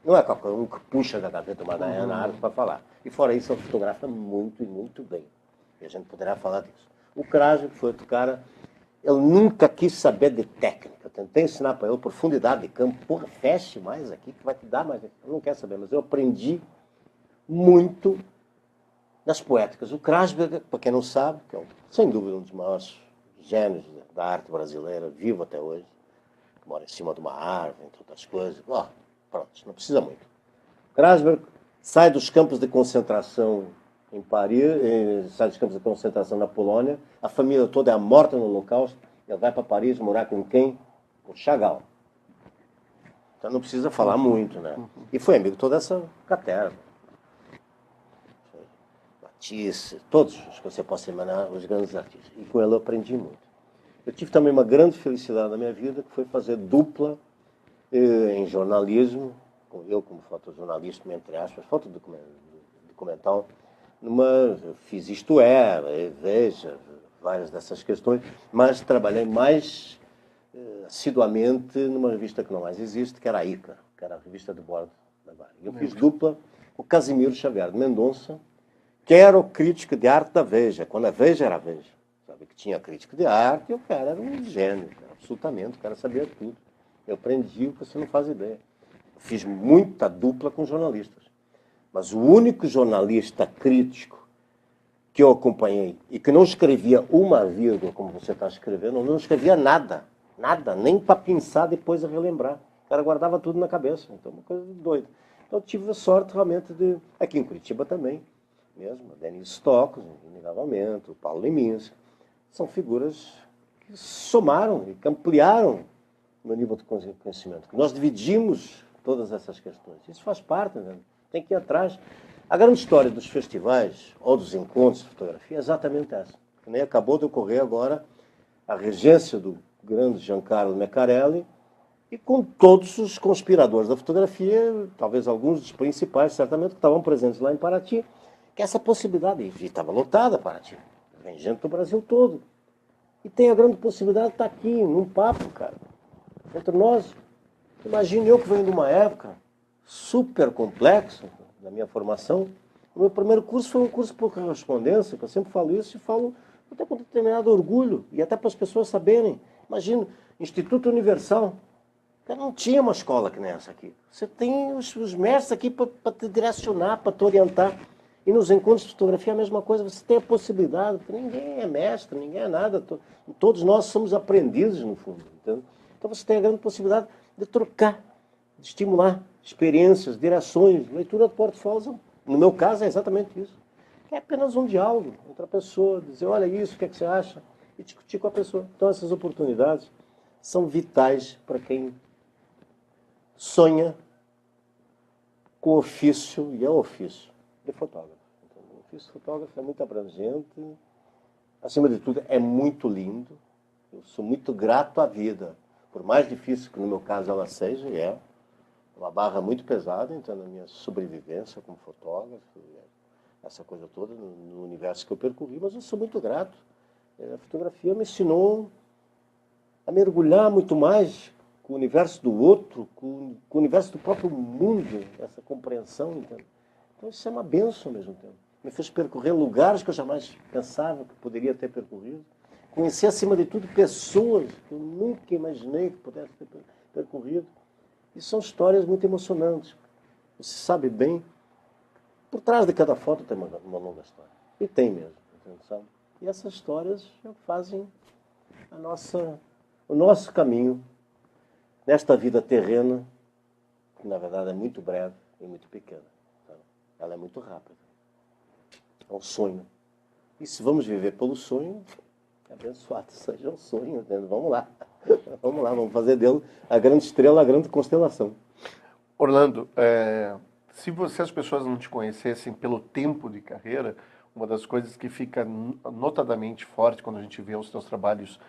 S2: Não é qualquer um que puxa da gaveta uma Diana Arbus para falar. E fora isso, ele fotografa muito e muito bem. E a gente poderá falar disso. O Krasenberg foi outro cara. Ele nunca quis saber de técnica. Eu tentei ensinar para ele profundidade de campo. Porra, feche mais aqui que vai te dar mais. Ele não quer saber, mas eu aprendi muito nas poéticas. O Krasenberg, para quem não sabe, que é sem dúvida um dos maiores gênios da arte brasileira, vivo até hoje, que mora em cima de uma árvore, entre outras coisas. Oh, pronto, não precisa muito. O Krasenberg sai dos campos de concentração em Paris, sai dos campos de concentração na Polônia, a família toda é morta no Holocausto, ele vai para Paris morar com quem? Com Chagall. Então não precisa falar muito, né? E foi amigo de toda essa caterva. Matisse, todos os que você possa imaginar, os grandes artistas. E com ele eu aprendi muito. Eu tive também uma grande felicidade na minha vida, que foi fazer dupla em jornalismo, eu como fotojornalista, entre aspas, fotodocumental, fiz Isto É, Veja, várias dessas questões, mas trabalhei mais assiduamente numa revista que não mais existe, que era a ICA, que era a revista de bordo da Varig. Eu fiz dupla com o Casimiro Xavier de Mendonça, que era o crítico de arte da Veja, quando a Veja era a Veja. Sabe, que tinha crítico de arte e o cara era um gênio, absolutamente, o cara sabia tudo. Eu aprendi o que você não faz ideia. Fiz muita dupla com jornalistas. Mas o único jornalista crítico que eu acompanhei e que não escrevia uma vírgula, como você está escrevendo, não escrevia nada. Nada, nem para pensar depois a relembrar. O cara guardava tudo na cabeça. Então, uma coisa doida. Então, eu tive a sorte realmente de... Aqui em Curitiba também, mesmo. A Denis Stocks, inegavelmente, o Paulo Leminski. São figuras que somaram e que ampliaram o meu nível de conhecimento. Nós dividimos todas essas questões. Isso faz parte, né? Tem que ir atrás. A grande história dos festivais ou dos encontros de fotografia é exatamente essa. Que nem acabou de ocorrer agora a regência do grande Giancarlo Meccarelli e com todos os conspiradores da fotografia, talvez alguns dos principais, certamente, que estavam presentes lá em Paraty, que essa possibilidade, e estava lotada Paraty, vem gente do Brasil todo. E tem a grande possibilidade de estar aqui, num papo, cara, entre nós. Imagine eu que venho de uma época super complexa, na minha formação, O meu primeiro curso foi um curso por correspondência, que eu sempre falo isso e falo até com determinado orgulho, e até para as pessoas saberem. Imagina, Instituto Universal. Cara, não tinha uma escola que nem essa aqui. Você tem os mestres aqui para te direcionar, para te orientar. E nos encontros de fotografia é a mesma coisa, você tem a possibilidade, porque ninguém é mestre, ninguém é nada. Todos nós somos aprendizes, no fundo. Entendeu? Então você tem a grande possibilidade de trocar, de estimular experiências, direções, leitura de portfólios. No meu caso é exatamente isso. É apenas um diálogo entre a pessoa, dizer, olha isso, o que é que você acha? E discutir com a pessoa. Então essas oportunidades são vitais para quem sonha com o ofício, e é o ofício de fotógrafo. Então, o ofício de fotógrafo é muito abrangente, acima de tudo é muito lindo. Eu sou muito grato à vida, por mais difícil que no meu caso ela seja, e é uma barra muito pesada, então na minha sobrevivência como fotógrafo, essa coisa toda no universo que eu percorri, mas eu sou muito grato. A fotografia me ensinou a mergulhar muito mais com o universo do outro, com o universo do próprio mundo, essa compreensão. Entende? Então isso é uma bênção ao mesmo tempo. Me fez percorrer lugares que eu jamais pensava que poderia ter percorrido. Conhecer, acima de tudo, pessoas que eu nunca imaginei que pudesse ter percorrido. E são histórias muito emocionantes. Você sabe bem, por trás de cada foto tem uma longa história. E tem mesmo. Sabe? E essas histórias fazem o nosso caminho nesta vida terrena, que na verdade é muito breve e muito pequena. Tá? Ela é muito rápida. É um sonho. E se vamos viver pelo sonho, abençoado seja um sonho. Entende? Vamos lá. Vamos lá, vamos fazer dele a grande estrela, a grande constelação.
S1: Orlando, se as pessoas não te conhecessem pelo tempo de carreira, uma das coisas que fica notadamente forte quando a gente vê os teus trabalhos,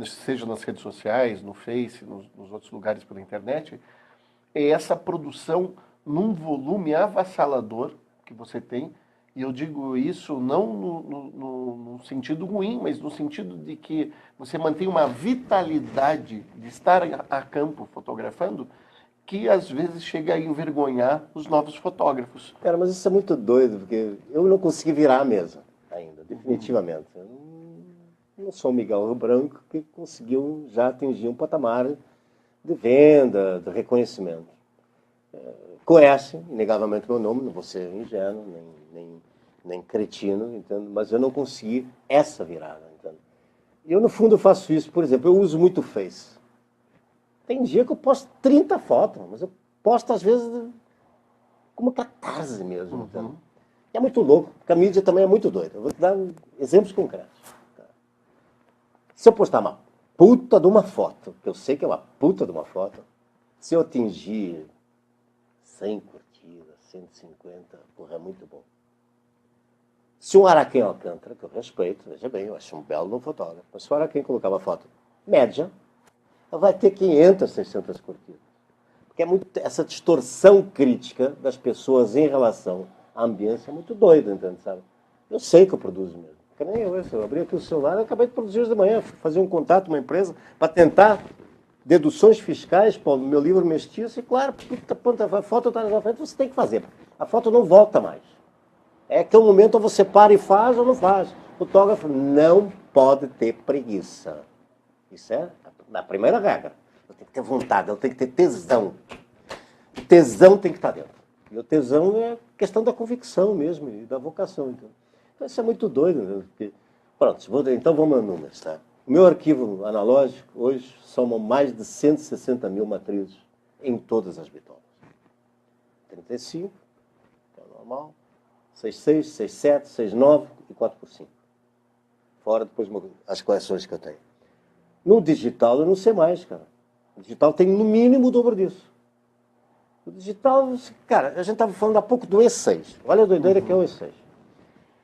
S1: seja nas redes sociais, no Face, nos outros lugares pela internet, é essa produção num volume avassalador que você tem. E eu digo isso não no sentido ruim, mas no sentido de que você mantém uma vitalidade de estar a campo fotografando, que às vezes chega a envergonhar os novos fotógrafos.
S2: Cara, mas isso é muito doido, porque eu não consegui virar a mesa ainda, definitivamente. Eu não sou o Miguel Branco que conseguiu já atingir um patamar de venda, de reconhecimento. Conhece, inegavelmente, meu nome, não vou ser ingênuo, nem cretino, entende? Mas eu não consegui essa virada. Entende? E eu, no fundo, faço isso. Por exemplo, eu uso muito o Face. Tem dia que eu posto 30 fotos, mas eu posto, às vezes, como catarse mesmo. Uhum. E é muito louco, porque a mídia também é muito doida. Eu vou te dar exemplos concretos. Se eu postar uma puta de uma foto, que eu sei que é uma puta de uma foto, se eu atingir 100 curtidas, 150, porra, é muito bom. Se um Araquém Alcântara, que eu respeito, veja bem, eu acho um belo fotógrafo, mas se o Araquém colocar uma foto média, vai ter 500, 600 curtidas. Porque é muito, essa distorção crítica das pessoas em relação à ambiência é muito doida, entende, sabe? Eu sei que eu produzo mesmo. Porque nem eu abri aqui o celular, eu acabei de produzir hoje de manhã, fui fazer um contato com uma empresa para tentar deduções fiscais para o meu livro mestiço, e claro, a foto está na frente, você tem que fazer. A foto não volta mais. É aquele momento ou você para e faz ou não faz. O fotógrafo não pode ter preguiça. Isso é a primeira regra. Ele tem que ter vontade, ele tem que ter tesão. O tesão tem que estar dentro. E o tesão é questão da convicção mesmo, e da vocação. Então isso é muito doido. Né? Porque, pronto, então vamos a números. Tá? O meu arquivo analógico hoje soma mais de 160 mil matrizes em todas as bitolas. 35, que é normal, 6.6, 6.7, 6.9 e 4x5. Fora depois as coleções que eu tenho. No digital eu não sei mais, cara. O digital tem no mínimo o dobro disso. O digital, cara, a gente estava falando há pouco do E6. Olha a doideira que é o E6.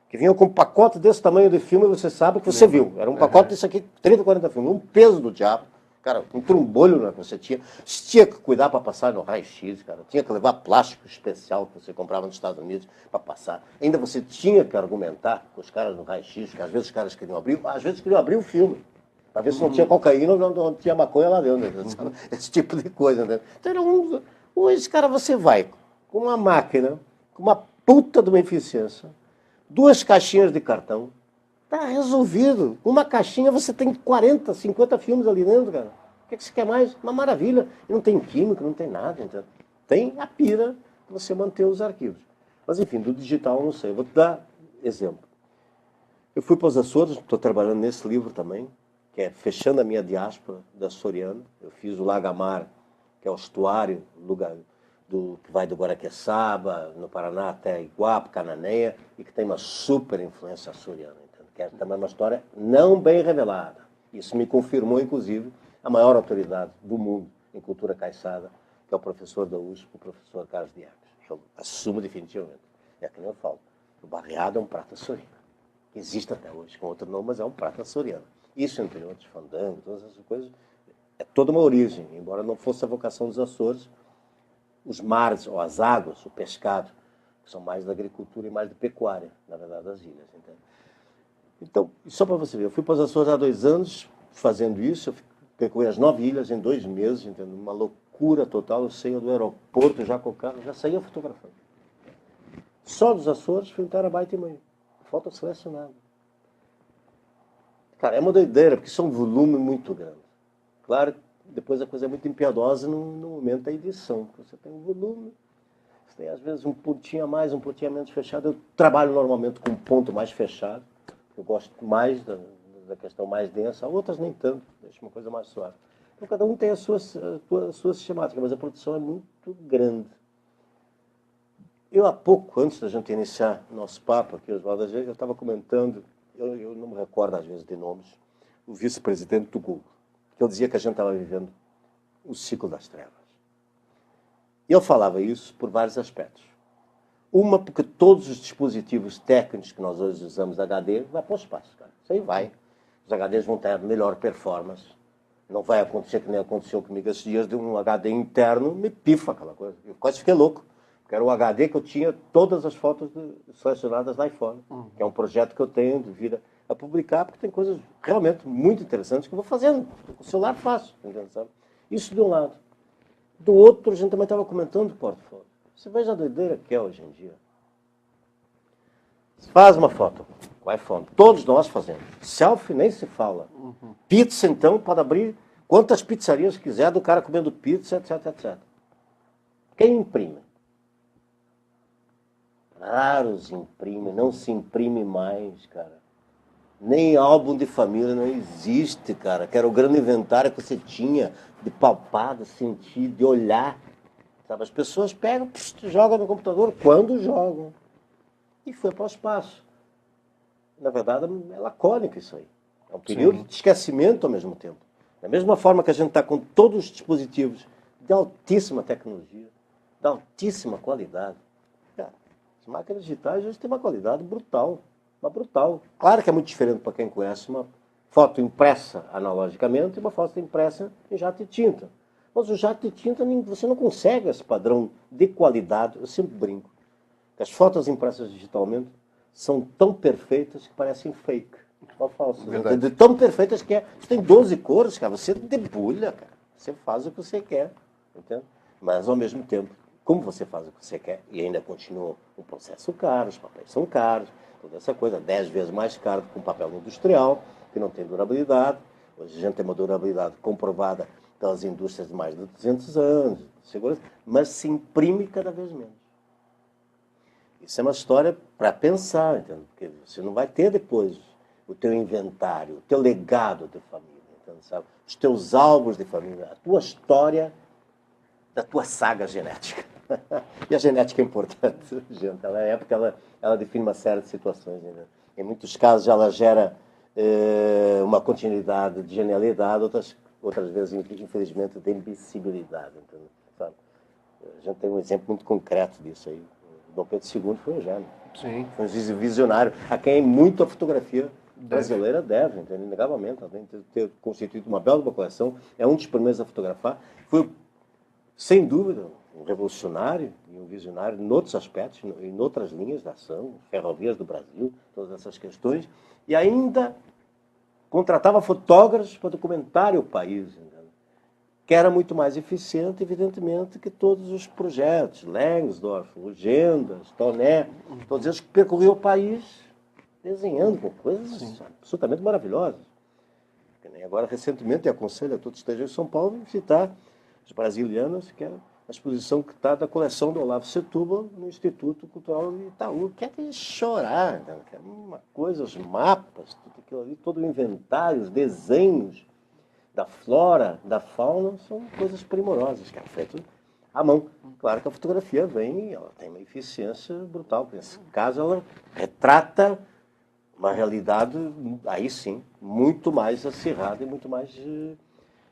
S2: Que vinha com um pacote desse tamanho de filme, você sabe que você viu. Era um pacote desse aqui, 30, 40 filmes. Um peso do diabo. Cara, um trombolho que você tinha. Você tinha que cuidar para passar no raio-x, cara. Tinha que levar plástico especial que você comprava nos Estados Unidos para passar. Ainda você tinha que argumentar com os caras no raio-x, que às vezes os caras queriam abrir, às vezes queriam abrir o filme. Para ver se não tinha cocaína ou não tinha maconha lá dentro. Né? Esse tipo de coisa. Né? Então, hoje, cara, você vai com uma máquina, com uma puta de uma eficiência, 2 caixinhas de cartão, tá resolvido. Uma caixinha você tem 40, 50 filmes ali dentro, cara. O que você quer mais? Uma maravilha. E não tem química, não tem nada. Então, tem a pira de você manter os arquivos. Mas enfim, do digital eu não sei. Eu vou te dar exemplo. Eu fui para os Açores, estou trabalhando nesse livro também, que é Fechando a Minha Diáspora, da Soriano. Eu fiz o Lagamar, que é o estuário, lugar que vai do Guaraqueçaba, no Paraná, até Iguape, Cananéia, e que tem uma super influência açoriana. Entende? Que é também uma história não bem revelada. Isso me confirmou, inclusive, a maior autoridade do mundo em cultura caiçada, que é o professor da USP, o professor Carlos Dias. Eu assumo definitivamente. É que nem eu falo. O barreado é um prato açoriano. Existe até hoje com outro nome, mas é um prato açoriano. Isso, entre outros, fandango, todas essas coisas, é toda uma origem. Embora não fosse a vocação dos Açores, os mares, ou as águas, o pescado, que são mais da agricultura e mais de pecuária, na verdade, das ilhas. Entende? Então, só para você ver, eu fui para os Açores há 2 anos fazendo isso, eu percorri as 9 ilhas em 2 meses, entende? Uma loucura total. Eu saía do aeroporto já com o carro, já saía fotografando. Só dos Açores foi 1,5 terabyte. Foto selecionada. Cara, é uma doideira, porque isso é um volume muito grande. Claro, depois a coisa é muito impiedosa no momento da edição. Você tem um volume, você tem às vezes um pontinho a mais, um pontinho a menos fechado. Eu trabalho normalmente com um ponto mais fechado. Eu gosto mais da questão mais densa, outras nem tanto, deixa uma coisa mais suave. Então cada um tem a sua sistemática, mas a produção é muito grande. Eu há pouco, antes da gente iniciar nosso papo aqui, Oswaldo, eu estava comentando, eu não me recordo às vezes de nomes, o vice-presidente do Google, que ele dizia que a gente estava vivendo o ciclo das trevas. E ele falava isso por vários aspectos. Uma, porque todos os dispositivos técnicos que nós hoje usamos HD vai para o espaço, cara. Isso aí vai. Os HDs vão ter melhor performance. Não vai acontecer que nem aconteceu comigo esses dias de um HD interno, me pifa aquela coisa. Eu quase fiquei louco. Porque era o HD que eu tinha todas as fotos selecionadas da iPhone. Que é um projeto que eu tenho de vir a publicar, porque tem coisas realmente muito interessantes que eu vou fazendo. Com o celular faço, entende, sabe? Isso de um lado. Do outro, a gente também estava comentando do portfólio. Você veja a doideira que é hoje em dia. Faz uma foto com o iPhone. Todos nós fazemos. Selfie nem se fala. Pizza, então, pode abrir quantas pizzarias quiser do cara comendo pizza, etc, etc. Quem imprime? Raros imprimem, não se imprime mais, cara. Nem álbum de família não existe, cara. Que era o grande inventário que você tinha de palpar, de sentir, de olhar. Sabe? As pessoas pegam, jogam no computador quando jogam. E foi para o espaço. Na verdade, é lacônico isso aí. É um período de esquecimento ao mesmo tempo. Da mesma forma que a gente está com todos os dispositivos de altíssima tecnologia, de altíssima qualidade. Cara, as máquinas digitais hoje têm uma qualidade brutal. Uma brutal. Claro que é muito diferente para quem conhece uma foto impressa analogicamente e uma foto impressa em jato de tinta. Mas o jato de tinta, você não consegue esse padrão de qualidade. Eu sempre brinco. As fotos impressas digitalmente são tão perfeitas que parecem fake. Uma falsa. De tão perfeitas que é. Você tem 12 cores, cara. Você debulha, cara. Você faz o que você quer. Entende? Mas, ao mesmo tempo, como você faz o que você quer, e ainda continua um processo caro, os papéis são caros, toda essa coisa, 10 vezes mais caro que um papel industrial, que não tem durabilidade. Hoje a gente tem uma durabilidade comprovada pelas indústrias de mais de 200 anos, de segurança, mas se imprime cada vez menos. Isso é uma história para pensar, entende? Porque você não vai ter depois o teu inventário, o teu legado de família, entende? Sabe? Os teus álbuns de família, a tua história da tua saga genética. E a genética é importante, gente. Ela é porque ela define uma série de situações. Né? Em muitos casos ela gera uma continuidade de genialidade, outras vezes, infelizmente, de imbecibilidade. Entende? Sabe? A gente tem um exemplo muito concreto disso aí. Dom Pedro II foi um gênio.
S1: Sim.
S2: Foi um visionário, a quem muito a fotografia brasileira deve, inegavelmente. Ela tem que ter constituído uma bela coleção. É um dos primeiros a fotografar. Foi, sem dúvida, um revolucionário e um visionário em outros aspectos, em outras linhas de ação, ferrovias do Brasil, todas essas questões. E ainda contratava fotógrafos para documentar o país. Entendeu? que era muito mais eficiente, evidentemente, que todos os projetos, Langsdorff, Legendas, Toné, todos eles que percorriam o país desenhando com coisas absolutamente maravilhosas. Que nem agora, recentemente, aconselho a todos que estejam em São Paulo visitar os brasilianos, que é a exposição que está da coleção do Olavo Setúbal no Instituto Cultural de Itaú. Que é de chorar, né? Que é uma coisa, os mapas, tudo aquilo ali, todo o inventário, os desenhos da flora, da fauna, são coisas primorosas, que é feito à mão. Claro que a fotografia vem, ela tem uma eficiência brutal, porque nesse caso ela retrata uma realidade, aí sim, muito mais acirrada e muito mais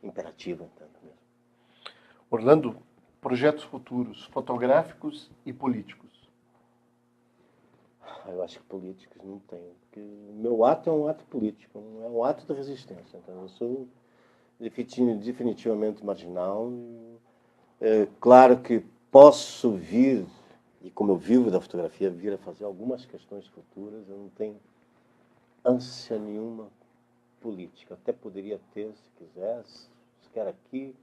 S2: imperativa. Mesmo.
S1: Orlando, projetos futuros, fotográficos e políticos?
S2: Eu acho que políticos não tem, porque o meu ato é um ato político, é um ato de resistência. Então eu sou definitivamente marginal. Claro que posso vir, e como eu vivo da fotografia, vir a fazer algumas questões futuras, eu não tenho ânsia nenhuma política. Até poderia ter, se quisesse, se quer aqui,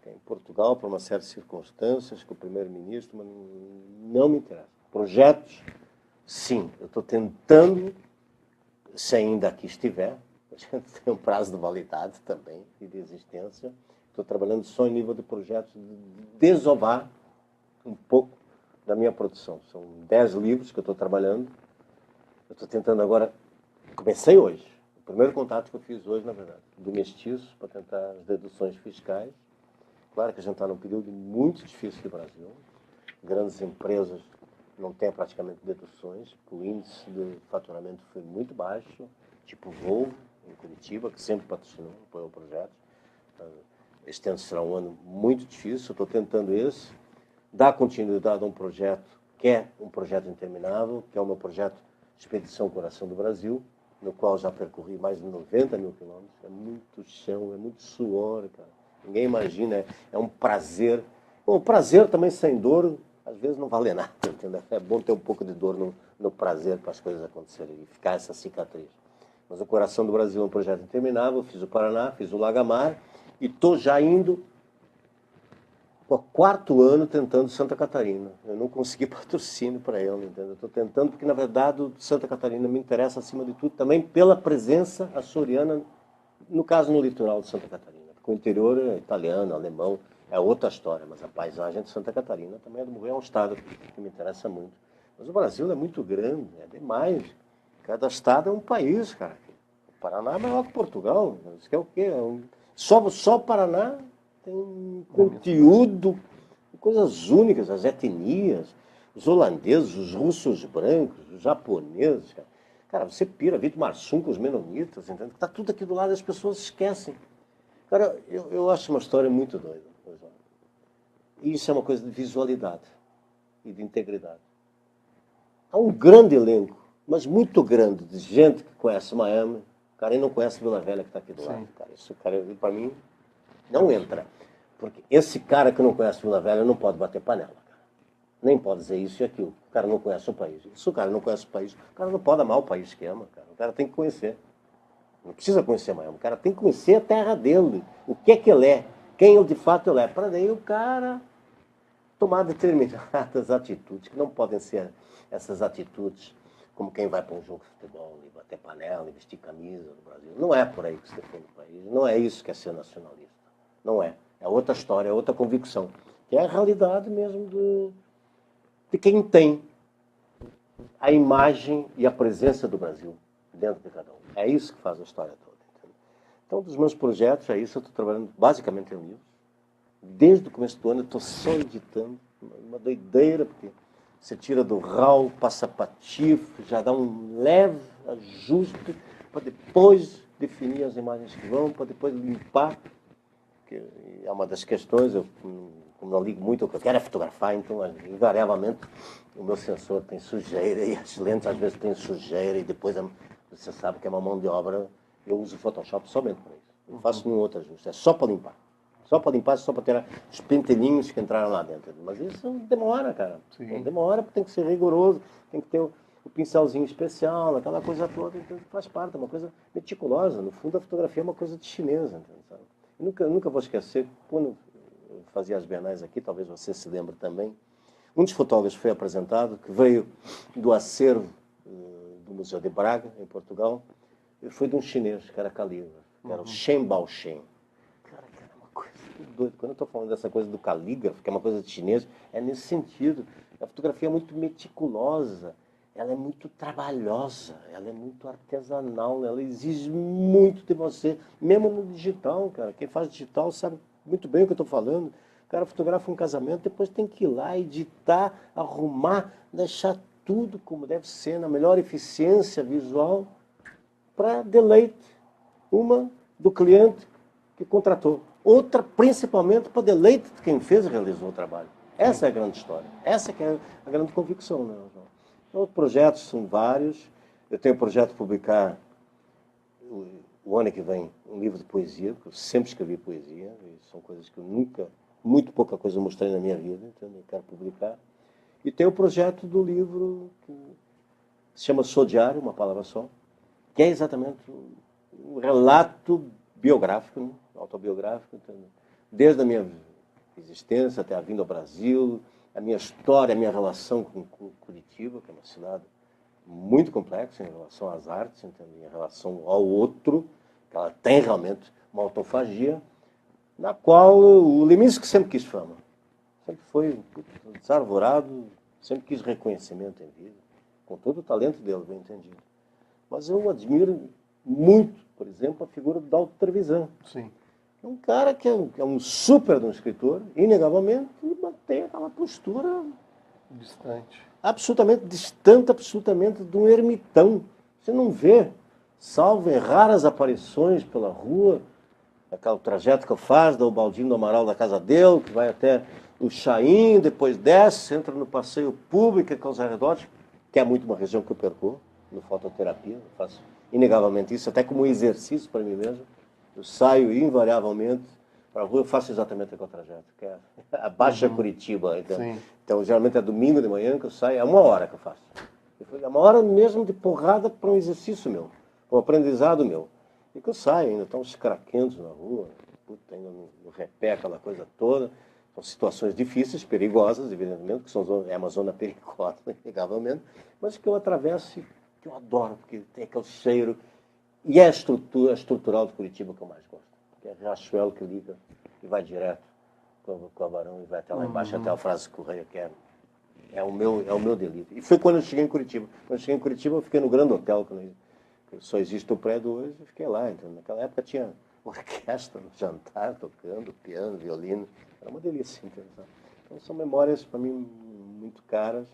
S2: em Portugal, por uma série de circunstâncias, com o primeiro-ministro, mas não me interessa. Projetos, sim, eu estou tentando, se ainda aqui estiver, a gente tem um prazo de validade também e de existência. Estou trabalhando só em nível de projetos, de desovar um pouco da minha produção. São 10 livros que eu estou trabalhando. Eu estou tentando agora, comecei hoje, o primeiro contato que eu fiz hoje, na verdade, do mestiço, para tentar as deduções fiscais. Claro que a gente está num período muito difícil do Brasil. Grandes empresas não têm praticamente deduções, o índice de faturamento foi muito baixo, tipo Volvo, em Curitiba, que sempre patrocinou, apoiou o projeto. Este ano será um ano muito difícil, eu estou tentando dar continuidade a um projeto que é um projeto interminável, que é o meu projeto Expedição Coração do Brasil, no qual já percorri mais de 90 mil quilômetros. É muito chão, é muito suor, cara. Ninguém imagina, é um prazer. Bom, o prazer também sem dor, às vezes não vale nada, entendeu? É bom ter um pouco de dor no prazer para as coisas acontecerem e ficar essa cicatriz. Mas o Coração do Brasil é um projeto interminável, fiz o Paraná, fiz o Lagamar e estou já indo o 4º ano tentando Santa Catarina. Eu não consegui patrocínio para ele, entendeu? Estou tentando porque, na verdade, o Santa Catarina me interessa, acima de tudo, também pela presença açoriana, no caso, no litoral de Santa Catarina. Porque o interior é italiano, alemão, é outra história, mas a paisagem de Santa Catarina também é um estado que me interessa muito. Mas o Brasil é muito grande, é demais. Cada estado é um país, cara. O Paraná é maior que Portugal. Isso que é o quê? Só o Paraná tem um conteúdo, coisas únicas, as etnias, os holandeses, os russos brancos, os japoneses. Cara, você pira, Wittmarsum com os menonitas, entendeu? Está tudo aqui do lado e as pessoas esquecem. Cara, eu acho uma história muito doida. E isso é uma coisa de visualidade e de integridade. Há um grande elenco, mas muito grande, de gente que conhece Miami. Cara, e não conhece Vila Velha, que está aqui do lado. Cara, isso, cara, para mim, não entra. Porque esse cara que não conhece Vila Velha não pode bater panela. Cara. Nem pode dizer isso e aquilo. O cara não conhece o país. Se o cara não conhece o país, o cara não pode amar o país que ama. Cara. O cara tem que conhecer. Não precisa conhecer Miami. O cara tem que conhecer a terra dele. O que é que ele é. Quem ele de fato ele é. Para daí o cara tomar determinadas atitudes, que não podem ser essas atitudes como quem vai para um jogo de futebol e bater panela e vestir camisa no Brasil. Não é por aí que se defende o país. Não é isso que é ser nacionalista. Não é. É outra história, é outra convicção. Que é a realidade mesmo de quem tem a imagem e a presença do Brasil dentro de cada um. É isso que faz a história toda. Entendeu? Então, dos meus projetos, é isso. Eu estou trabalhando basicamente em livros. Desde o começo do ano eu estou só editando. Uma doideira, porque você tira do RAW, passa para TIFF, já dá um leve ajuste para depois definir as imagens que vão, para depois limpar. Que é uma das questões, eu como não ligo muito, o que eu quero é fotografar, então invariavelmente o meu sensor tem sujeira e as lentes às vezes têm sujeira e depois você sabe que é uma mão de obra. Eu uso o Photoshop somente para isso. Não faço nenhum outro ajuste, é só para limpar. Só para limpar, só para tirar os pentelinhos que entraram lá dentro. Mas isso demora, cara. Sim. Demora, porque tem que ser rigoroso, tem que ter o pincelzinho especial, aquela coisa toda. Então faz parte, é uma coisa meticulosa. No fundo, a fotografia é uma coisa de chinesa, sabe? Nunca vou esquecer, quando eu fazia as bienais aqui, talvez você se lembre também, um dos fotógrafos foi apresentado, que veio do acervo do Museu de Braga, em Portugal, e foi de um chinês, que era calígrafo, que era o Shen Baoshen. Cara, que era uma coisa muito doida. Quando eu estou falando dessa coisa do calígrafo, que é uma coisa de chinês, é nesse sentido. A fotografia é muito meticulosa, ela é muito trabalhosa, ela é muito artesanal, ela exige muito de você, mesmo no digital, cara. Quem faz digital sabe muito bem o que eu estou falando. O cara fotografa um casamento, depois tem que ir lá, editar, arrumar, deixar tudo como deve ser, na melhor eficiência visual, para deleite, uma do cliente que contratou, outra principalmente para deleite de quem fez e realizou o trabalho. Essa é a grande história, essa que é a grande convicção, né, João? Então, os projetos são vários. Eu tenho o projeto de publicar o ano que vem um livro de poesia, porque eu sempre escrevi poesia, e são coisas que eu nunca, muito pouca coisa mostrei na minha vida, então eu quero publicar. E tem o projeto do livro que se chama Sou Diário, uma palavra só, que é exatamente um relato biográfico, né? Autobiográfico, entendeu? Desde a minha existência até a vinda ao Brasil, a minha história, a minha relação com Curitiba, que é uma cidade muito complexa em relação às artes, entendeu? Em relação ao outro, que ela tem realmente uma autofagia, na qual o Leminski sempre quis fama. Sempre foi um desarvorado, sempre quis reconhecimento em vida, com todo o talento dele, bem entendido. Mas eu admiro muito, por exemplo, a figura do Dalton Trevisan.
S1: Sim.
S2: É um cara que é um super de um escritor, inegavelmente, e mantém aquela postura
S1: Distante.
S2: absolutamente distante, absolutamente de um ermitão. Você não vê, salvo em raras aparições pela rua, aquele trajeto que eu faço, do Baldinho do Amaral da casa dele, que vai até o Chaim, depois desce, entra no passeio público, que é os arredores, que é muito uma região que eu percorro, no fototerapia, eu faço inegavelmente isso, até como um exercício para mim mesmo. Eu saio invariavelmente para a rua, eu faço exatamente aquele trajeto, que é a Baixa Curitiba. Então, geralmente é domingo de manhã que eu saio, é 1 hora que eu faço. É 1 hora mesmo de porrada para um exercício meu, para um aprendizado meu. E que eu saio ainda, estão uns craquentos na rua, ainda no repé, aquela coisa toda. São situações difíceis, perigosas, evidentemente, que é uma zona perigosa, inegavelmente, mas que eu atravesso, que eu adoro, porque tem aquele cheiro. E é a estrutura estrutural de Curitiba que eu mais gosto, que é Riachuelo que liga e vai direto com a Barão e vai até lá embaixo, até a Frase Correia, que é o meu delírio. E foi quando eu cheguei em Curitiba. Quando eu cheguei em Curitiba, eu fiquei no Grande Hotel, que só existe o prédio hoje, eu fiquei lá. Então, naquela época tinha orquestra no jantar, tocando, piano, violino. Era uma delícia. Então são memórias, para mim, muito caras,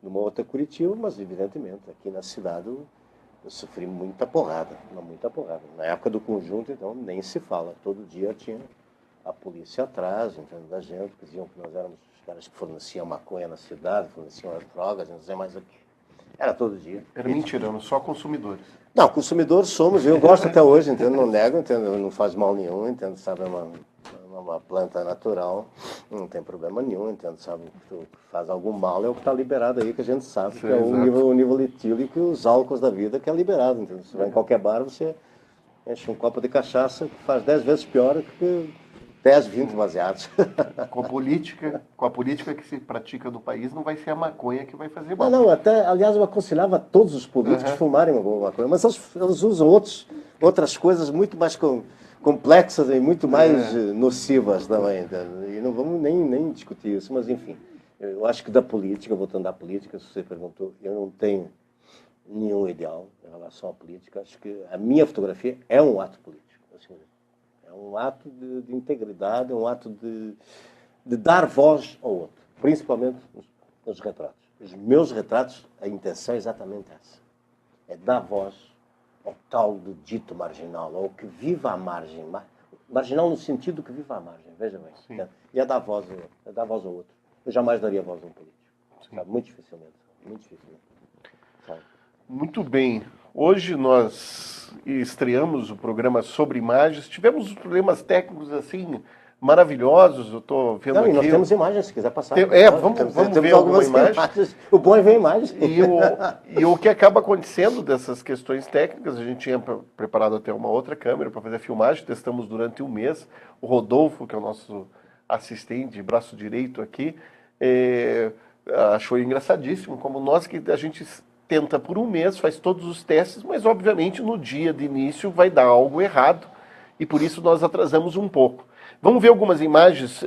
S2: numa outra Curitiba, mas, evidentemente, aqui na cidade eu sofri muita porrada. Na época do conjunto, então, nem se fala. Todo dia tinha a polícia atrás, entendeu, da gente, que diziam que nós éramos os caras que forneciam maconha na cidade, forneciam as drogas, não sei mais o que. Era todo dia.
S1: Era mentira, eram só consumidores.
S2: Não, consumidores somos, eu gosto até hoje, entendo, não nego, entendo, não faz mal nenhum, entendo, sabe, é uma planta natural, não tem problema nenhum, entendo, sabe, o que faz algum mal é o que está liberado aí, que a gente sabe, sim, que é o nível etílico e os álcools da vida que é liberado, entendeu? Você vai em qualquer bar, você enche um copo de cachaça que faz 10 vezes pior do que 10, 20 baseados.
S1: Com a política que se pratica no país, não vai ser a maconha que vai fazer mal.
S2: Não, até, aliás, eu aconselhava a todos os políticos fumarem uma maconha, mas eles usam outras coisas muito mais complexas e muito mais nocivas também. E não vamos nem discutir isso, mas enfim. Eu acho que da política, voltando à política, se você perguntou, eu não tenho nenhum ideal em relação à política. Acho que a minha fotografia é um ato político. Assim, é um ato de integridade, é um ato de dar voz ao outro, principalmente nos retratos. Os meus retratos, a intenção é exatamente essa. É dar voz ao tal do dito marginal, ao que vive à margem. Marginal no sentido que vive à margem, veja bem. Sim. E é dar voz ao outro. Eu jamais daria voz a um político. Sabe? Muito dificilmente. Sabe?
S1: Muito bem. Hoje nós estreamos o programa sobre imagens. Tivemos problemas técnicos assim, maravilhosos. Eu estou vendo
S2: Não,
S1: aqui.
S2: e nós temos imagens, se quiser passar.
S1: Vamos ver algumas imagens.
S2: O bom é ver imagens.
S1: E o que acaba acontecendo dessas questões técnicas, a gente tinha preparado até uma outra câmera para fazer a filmagem, testamos durante um mês. O Rodolfo, que é o nosso assistente, braço direito aqui, achou engraçadíssimo, como nós que a gente tenta por um mês, faz todos os testes, mas obviamente no dia de início vai dar algo errado e por isso nós atrasamos um pouco. Vamos ver algumas imagens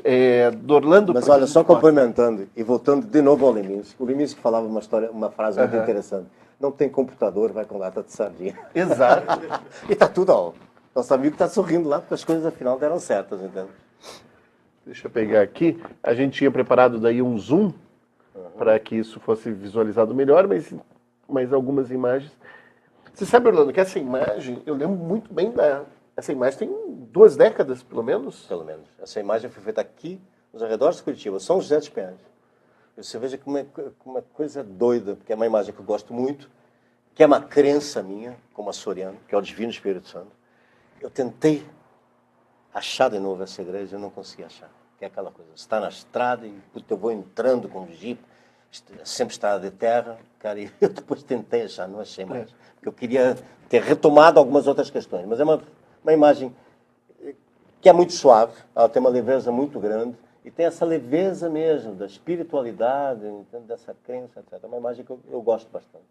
S1: do Orlando.
S2: Mas olha, só complementando e voltando de novo ao Leminski. O Leminski falava uma frase muito interessante. Não tem computador, vai com lata de sardinha.
S1: Exato.
S2: E tá tudo, ó. Nosso amigo está sorrindo lá porque as coisas afinal deram certas, entende?
S1: Deixa eu pegar aqui. A gente tinha preparado daí um zoom para que isso fosse visualizado melhor, mas algumas imagens. Você sabe, Orlando, que essa imagem, eu lembro muito bem essa imagem tem 2 décadas, pelo menos?
S2: Pelo menos. Essa imagem foi feita aqui, nos arredores de Curitiba, São José dos Pinhais. Você veja como é uma coisa doida, porque é uma imagem que eu gosto muito, que é uma crença minha, como açoriano, que é o Divino Espírito Santo. Eu tentei achar de novo essa igreja, eu não consegui achar. Que é aquela coisa, você está na estrada e eu vou entrando com o jipe, sempre estrada de terra, cara, e eu depois tentei achar, não achei mais. Porque eu queria ter retomado algumas outras questões, mas é uma imagem que é muito suave, ela tem uma leveza muito grande, e tem essa leveza mesmo da espiritualidade, dessa crença, etc. É uma imagem que eu gosto bastante.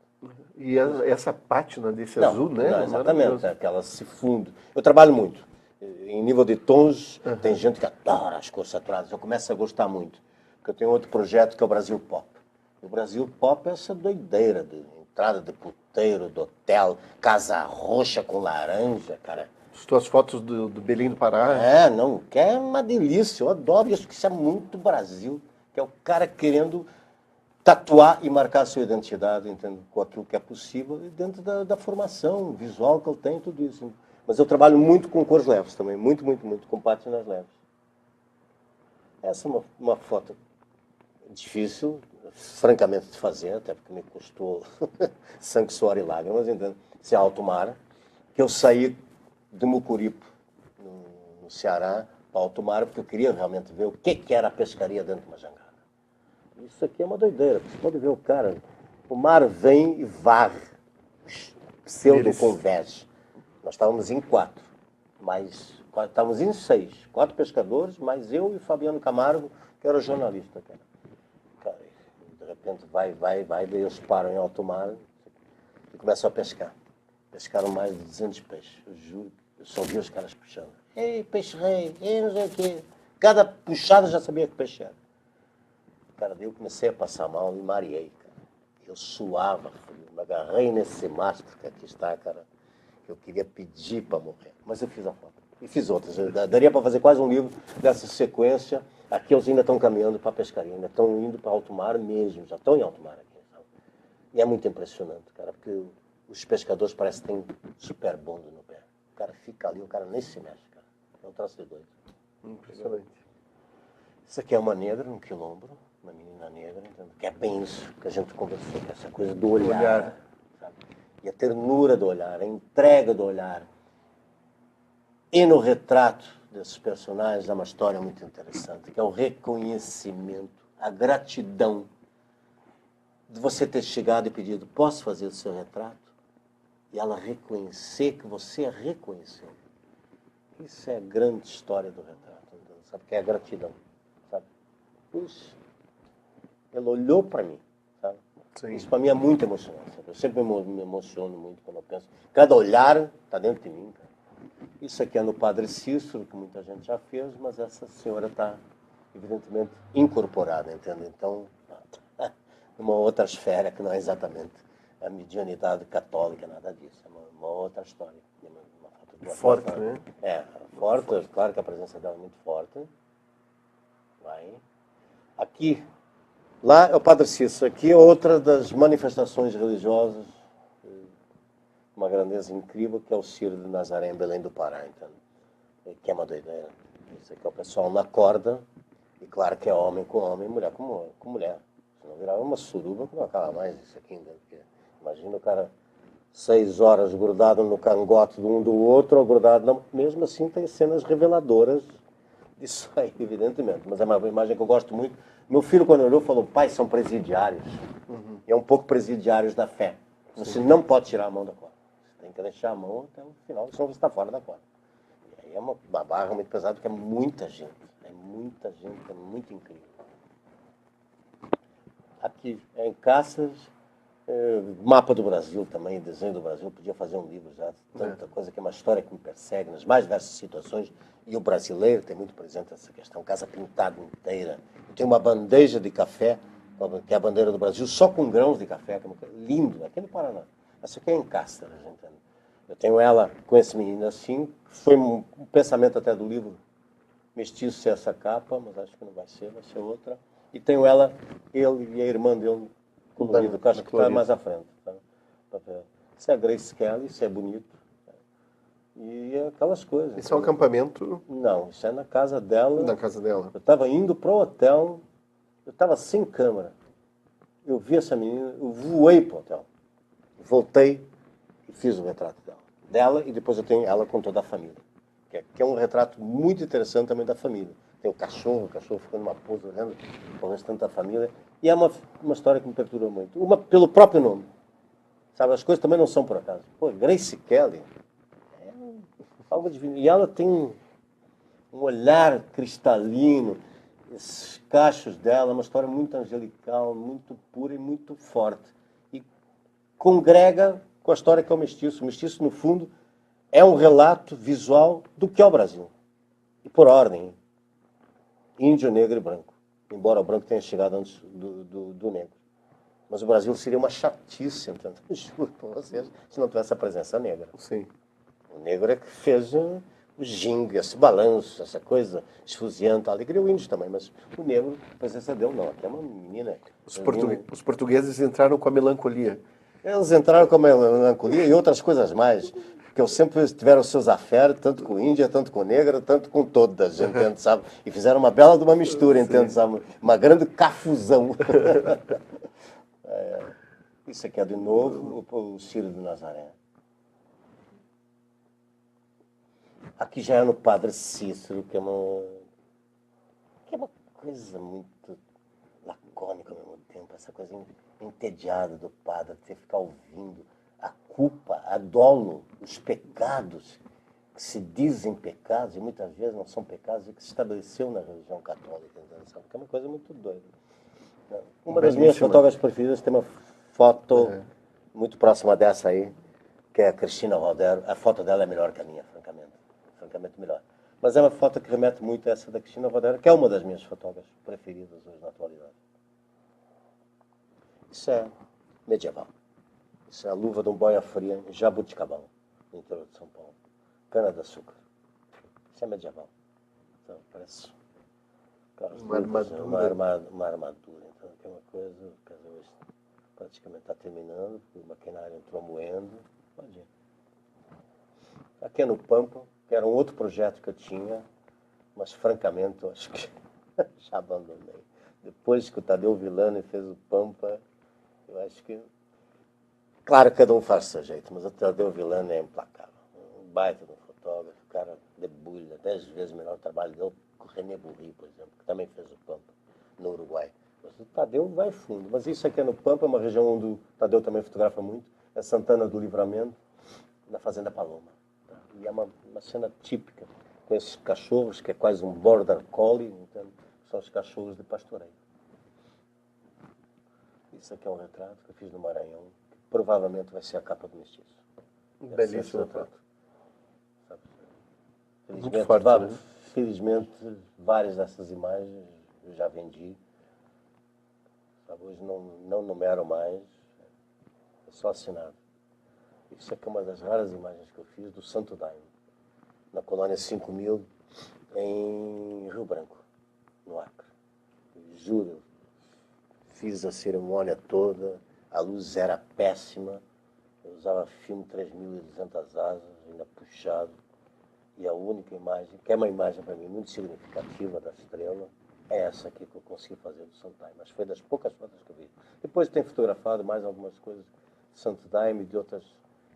S1: E essa pátina desse azul, né?
S2: Não, exatamente, que ela se funde. Eu trabalho muito. Em nível de tons, tem gente que adora as cores saturadas. Eu começo a gostar muito. Porque eu tenho outro projeto que é o Brasil Pop. O Brasil Pop é essa doideira de entrada de puteiro, de hotel, casa roxa com laranja, cara.
S1: As tuas fotos do Belém do Pará.
S2: Que é uma delícia. Eu adoro isso, que isso é muito Brasil. Que é o cara querendo tatuar e marcar a sua identidade, entende? Com aquilo que é possível, dentro da formação visual que eu tenho, tudo isso. Mas eu trabalho muito com cores leves também, muito, com pátinas leves. Essa é uma foto difícil, francamente, de fazer, até porque me custou sangue, suor e lágrimas, entende? Isso é alto mar, que eu saí de Mucuripe, no Ceará, para alto mar, porque eu queria realmente ver o que era a pescaria dentro de uma jangada. Isso aqui é uma doideira, você pode ver o cara, o mar vem e varre, pseudo converge. Nós estávamos em 4, estávamos em 6, 4 pescadores, mais eu e o Fabiano Camargo, que era jornalista. Cara, de repente vai, daí eles param em alto mar e começam a pescar. Pescaram mais de 200 peixes, eu juro, eu só vi os caras puxando. Ei, peixe rei, não sei o quê. Cada puxada já sabia que peixe era. Cara, daí eu comecei a passar mal e mareei, cara. Eu suava, me agarrei nesse mastro que aqui está, cara. Eu queria pedir para morrer, mas eu fiz a foto. E fiz outras. Daria para fazer quase um livro dessa sequência. Aqui eles ainda estão caminhando para a pescaria, ainda estão indo para alto mar mesmo, já estão em alto mar aqui. Sabe? E é muito impressionante, cara, porque os pescadores parecem que têm super bonde no pé. O cara fica ali, o cara nem se mexe, cara. É um troço de doido.
S1: Impressionante.
S2: Isso aqui é uma negra, um quilombro, uma menina negra, entendeu? Que é bem isso que a gente conversou, que é essa coisa do olhar. Sabe? E a ternura do olhar, a entrega do olhar. E no retrato desses personagens há uma história muito interessante, que é o reconhecimento, a gratidão de você ter chegado e pedido, posso fazer o seu retrato? E ela reconhecer que você a reconheceu. Isso é a grande história do retrato, entendeu? Sabe? Que é a gratidão. Sabe? Puxa, ela olhou para mim. Sabe? Sim. Isso para mim é muito emocionante. Sabe? Eu sempre me emociono muito quando eu penso. Cada olhar está dentro de mim. Cara. Isso aqui é no Padre Cícero, que muita gente já fez, mas essa senhora está, evidentemente, incorporada, entende? Então, numa outra esfera que não é exatamente a mediunidade católica, nada disso. É uma outra história. Uma
S1: forte, né?
S2: Forte. Claro que a presença dela é muito forte. Vai. Aqui, lá é o Padre Cícero. Aqui é outra das manifestações religiosas, uma grandeza incrível, que é o Ciro de Nazaré em Belém do Pará, então, que é uma doideira. Isso aqui é o pessoal na corda, e claro que é homem com homem, mulher com mulher. Se não virar uma suruba, que não acaba mais isso aqui ainda. Imagina o cara 6 horas grudado no cangote de um do outro, ou grudado... Não, mesmo assim tem cenas reveladoras Isso aí, evidentemente. Mas é uma imagem que eu gosto muito. Meu filho, quando olhou, falou, pai, são presidiários. E é um pouco presidiários da fé. Você não pode tirar a mão da corda. Você tem que deixar a mão até o final, senão você está fora da corda. E aí é uma barra muito pesada, porque é muita gente. É muito incrível. Aqui, em Cáceres, mapa do Brasil também, desenho do Brasil, podia fazer um livro já, tanta coisa, que é uma história que me persegue nas mais diversas situações, e o brasileiro tem muito presente essa questão, casa pintada inteira. Eu tenho uma bandeja de café, que é a bandeira do Brasil, só com grãos de café, que é lindo, aqui no Paraná. Essa aqui é em Cáceres, entende? Eu tenho ela com esse menino assim, foi um pensamento até do livro, Mestiço ser essa capa, mas acho que não vai ser outra. E tenho ela, ele e a irmã dele colorido, que acho que está mais à frente. Tá? Isso é Grace Kelly, isso é bonito. E é aquelas coisas.
S1: Isso é um acampamento?
S2: Não, isso é na casa dela.
S1: Na casa dela.
S2: Eu estava indo para o hotel, eu estava sem câmera. Eu vi essa menina, eu voei para o hotel. Voltei e fiz o retrato dela. E depois eu tenho ela com toda a família. Que é um retrato muito interessante também da família. Tem o cachorro ficando numa pose, olhando com o restante da família. E é uma história que me perturba muito. Uma pelo próprio nome. Sabe, as coisas também não são por acaso. Pô, Grace Kelly é algo divino. E ela tem um olhar cristalino, esses cachos dela, uma história muito angelical, muito pura e muito forte. E congrega com a história que é o Mestiço. O Mestiço, no fundo, é um relato visual do que é o Brasil. E por ordem. Índio, negro e branco. Embora o branco tenha chegado antes do negro. Mas o Brasil seria uma chatice, então, juro para vocês, se não tivesse a presença negra.
S1: Sim.
S2: O negro é que fez o gingue, esse balanço, essa coisa esfuziante, a alegria, o índio também, mas o negro, a presença dele não. Aqui é uma menina.
S1: Os portugueses entraram com a melancolia.
S2: Eles entraram com a melancolia e outras coisas mais. Porque sempre tiveram seus affaires, tanto com Índia, tanto com negra, tanto com todas, entende, sabe? E fizeram uma bela de uma mistura, entende, sabe? Uma grande cafusão. Isso aqui é de novo o Círio de Nazaré. Aqui já é no Padre Cícero, que é uma coisa muito lacônica ao mesmo tempo, essa coisa entediada do padre, ter que ficar ouvindo a culpa, a dolo, os pecados que se dizem pecados, e muitas vezes não são pecados, e que se estabeleceu na religião católica, entendeu? Que é uma coisa muito doida. Uma das minhas fotógrafas preferidas tem uma foto muito próxima dessa aí, que é a Cristina Rodero. A foto dela é melhor que a minha, francamente melhor. Mas é uma foto que remete muito a essa da Cristina Rodero, que é uma das minhas fotógrafas preferidas hoje na atualidade. Isso é medieval. Isso é a luva de um boia fria em Jabuticabal, no interior de São Paulo. Cana-de-açúcar. Isso é medieval. Então, parece uma armadura. Então, é uma coisa que hoje praticamente está terminando, o maquinário entrou moendo. Pode ir. Aqui é no Pampa, que era um outro projeto que eu tinha, mas francamente eu acho que já abandonei. Depois que o Tadeu Villani fez o Pampa, eu acho que... Claro que cada um faz do seu jeito, mas o Tadeu Villani é implacável. Um baita de um fotógrafo, o cara debulha 10 vezes melhor o trabalho dele que o René Bourri, por exemplo, que também fez o Pampa no Uruguai. Mas o Tadeu vai fundo. Mas isso aqui é no Pampa, é uma região onde o Tadeu também fotografa muito, é Santana do Livramento, na Fazenda Paloma. E é uma cena típica, com esses cachorros, que é quase um border collie, então, são os cachorros de pastoreio. Isso aqui é um retrato que eu fiz no Maranhão, que provavelmente vai ser a capa do Mestiço.
S1: Belíssimo retrato.
S2: Felizmente,
S1: forte, né?
S2: Felizmente, várias dessas imagens eu já vendi. Sabe, hoje não numero mais, é só assinado. Isso aqui é uma das raras imagens que eu fiz do Santo Daime, na colônia 5000, em Rio Branco, no Acre. Juro, fiz a cerimônia toda, a luz era péssima, eu usava filme 3200 asas, ainda puxado, e a única imagem, que é uma imagem para mim muito significativa da estrela, é essa aqui que eu consegui fazer do Santo Daime, mas foi das poucas fotos que eu vi. Depois tenho fotografado mais algumas coisas do Santo Daime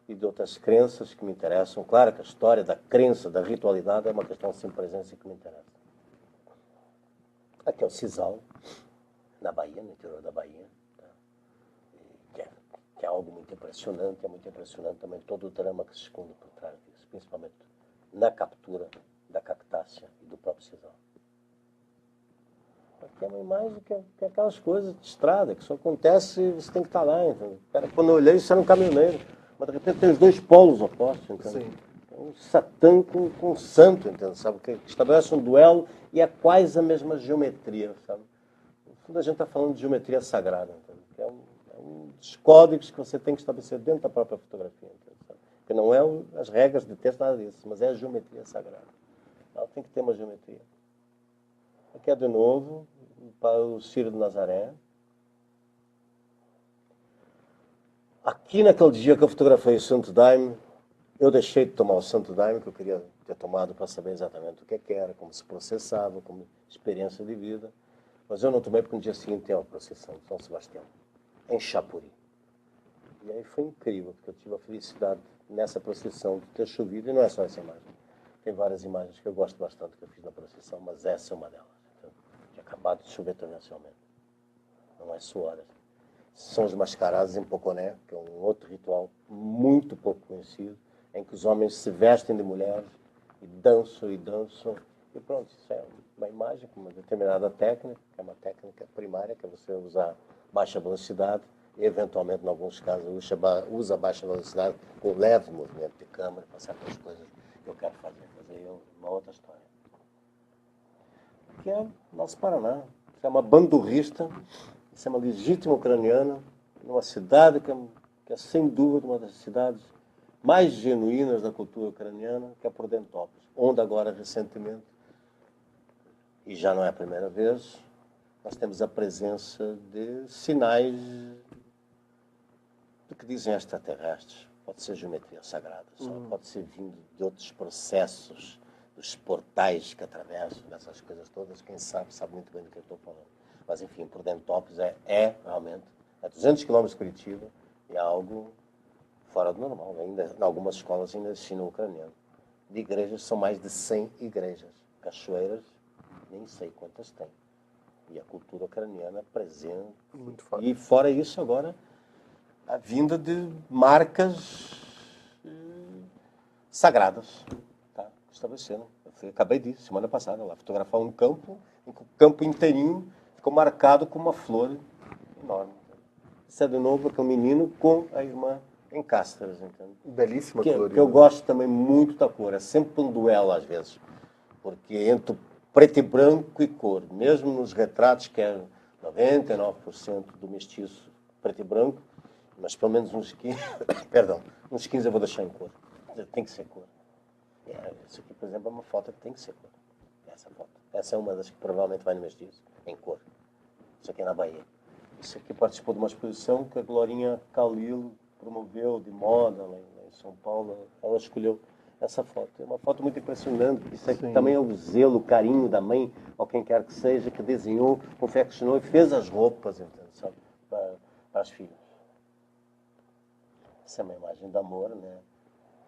S2: e de outras crenças que me interessam. Claro que a história da crença, da ritualidade, é uma questão sem presença que me interessa. Aqui é o Sisal, na Bahia, no interior da Bahia, tá? Que é algo muito impressionante. É muito impressionante também todo o drama que se esconde por trás disso, principalmente na captura da cactácea e do próprio Sisal. Aqui é uma imagem que é aquelas coisas de estrada, que só acontece e você tem que estar lá. Então, quando eu olhei, isso era um caminhoneiro. Mas de repente tem os dois polos opostos. Então,
S1: Sim.
S2: um Satã com um santo, entende? Sabe? Que estabelece um duelo e é quase a mesma geometria. Sabe? No fundo, a gente está falando de geometria sagrada. Que é um dos códigos que você tem que estabelecer dentro da própria fotografia. Entende? Sabe? Que não é as regras de texto, nada disso, mas é a geometria sagrada. Ela tem que ter uma geometria. Aqui é de novo para o Ciro de Nazaré. Aqui naquele dia que eu fotografei o Santo Daime, eu deixei de tomar o Santo Daime, que eu queria ter tomado para saber exatamente o que era, como se processava, como experiência de vida. Mas eu não tomei porque no dia seguinte tem uma procissão de São Sebastião, em Chapuri. E aí foi incrível, porque eu tive a felicidade nessa procissão de ter chovido, e não é só essa imagem. Tem várias imagens que eu gosto bastante que eu fiz na procissão, mas essa é uma delas. Tinha acabado de chover torrencialmente. Não é suor. São os mascarados em Poconé, que é um outro ritual muito pouco conhecido, em que os homens se vestem de mulheres e dançam e dançam. E pronto, isso é uma imagem com uma determinada técnica, que é uma técnica primária, que é você usar baixa velocidade e, eventualmente, em alguns casos, usa baixa velocidade com leve movimento de câmera para certas coisas que eu quero fazer. Mas aí é uma outra história. Que é o nosso Paraná. Isso é uma bandurrista, isso é uma legítima ucraniana, numa cidade que é sem dúvida uma das cidades mais genuínas da cultura ucraniana, que é Prudentópolis, onde agora, recentemente, e já não é a primeira vez, nós temos a presença de sinais do que dizem extraterrestres. Pode ser geometria sagrada, pode ser vindo de outros processos, dos portais que atravessam, dessas coisas todas. Quem sabe muito bem do que eu estou falando. Mas, enfim, Prudentópolis é realmente, a 200 quilômetros de Curitiba, é algo fora do normal. Ainda, em algumas escolas ainda ensinam ucraniano. De igrejas, são mais de 100 igrejas. Cachoeiras, nem sei quantas tem. E a cultura ucraniana presente.
S1: Muito forte.
S2: E fora isso, agora, a vinda de marcas sagradas, tá? Estabelecendo. Acabei de ir, semana passada, lá, fotografar um campo, em que o campo inteirinho ficou marcado com uma flor enorme. Isso é de novo aquele menino com a irmã em Cáceres, entende?
S1: Belíssima
S2: Que
S1: colorida.
S2: eu gosto também muito da cor, é sempre um duelo às vezes, porque entre preto e branco e cor, mesmo nos retratos que é 99% do mestiço preto e branco, mas pelo menos uns 15, perdão, uns 15 eu vou deixar em cor. Tem que ser cor. Isso aqui, por exemplo, é uma foto que tem que ser cor. Essa foto. Essa é uma das que provavelmente vai no mestiço, em cor. Isso aqui é na Bahia. Isso aqui participou de uma exposição que a Glorinha Calil promoveu de moda lá em São Paulo. Ela escolheu essa foto. É uma foto muito impressionante. Isso aqui também é o zelo, o carinho da mãe, ou quem quer que seja, que desenhou, confeccionou e fez as roupas, entende, sabe, para as filhas. Essa é uma imagem de amor, né?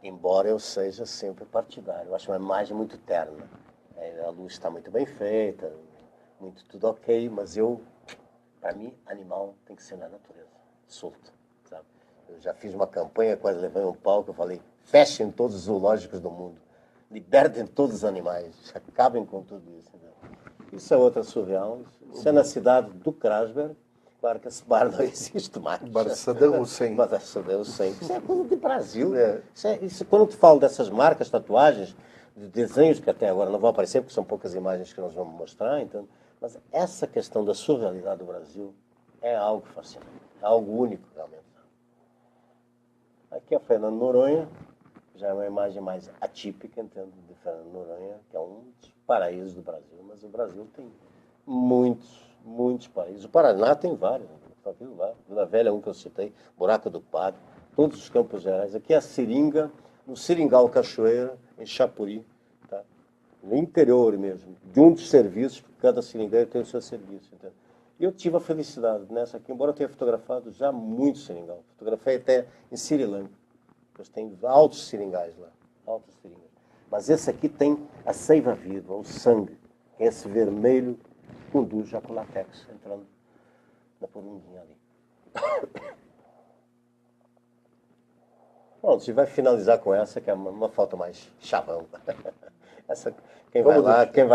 S2: Embora eu seja sempre partidário. Eu acho uma imagem muito terna. A luz está muito bem feita, muito tudo ok, mas para mim, animal tem que ser na natureza, solto, sabe? Eu já fiz uma campanha, quase levei um pau, que eu falei, fechem todos os zoológicos do mundo, libertem todos os animais, acabem com tudo isso. Entendeu? Isso é outra surreal. Isso é na cidade do Krasberg. Claro que esse bar não existe mais.
S1: Bar de Saddam Hussein.
S2: Bar de Saddam Hussein. Isso é coisa de Brasil. Isso, quando te falo dessas marcas, tatuagens, de desenhos que até agora não vão aparecer, porque são poucas imagens que nós vamos mostrar, então, mas essa questão da surrealidade do Brasil é algo fascinante, é algo único, realmente. Aqui é Fernando Noronha, já é uma imagem mais atípica, entendo, de Fernando Noronha, que é um dos paraísos do Brasil, mas o Brasil tem muitos paraísos. O Paraná tem vários, Vila Velha é um que eu citei, Buraco do Padre, todos os Campos Gerais. Aqui é a Seringa, no Seringal Cachoeira, em Chapuri, tá? No interior mesmo, de um dos serviços, porque cada seringueiro tem o seu serviço. Entende? E eu tive a felicidade nessa aqui, embora eu tenha fotografado já muito seringal. Fotografei até em Sri Lanka. Eles têm altos seringais lá, altos seringas. Mas esse aqui tem a seiva viva, o sangue, que é esse vermelho conduz já com látex entrando na porunguinha ali. Pronto, a gente vai finalizar com essa, que é uma foto mais chavão. Essa, quem vai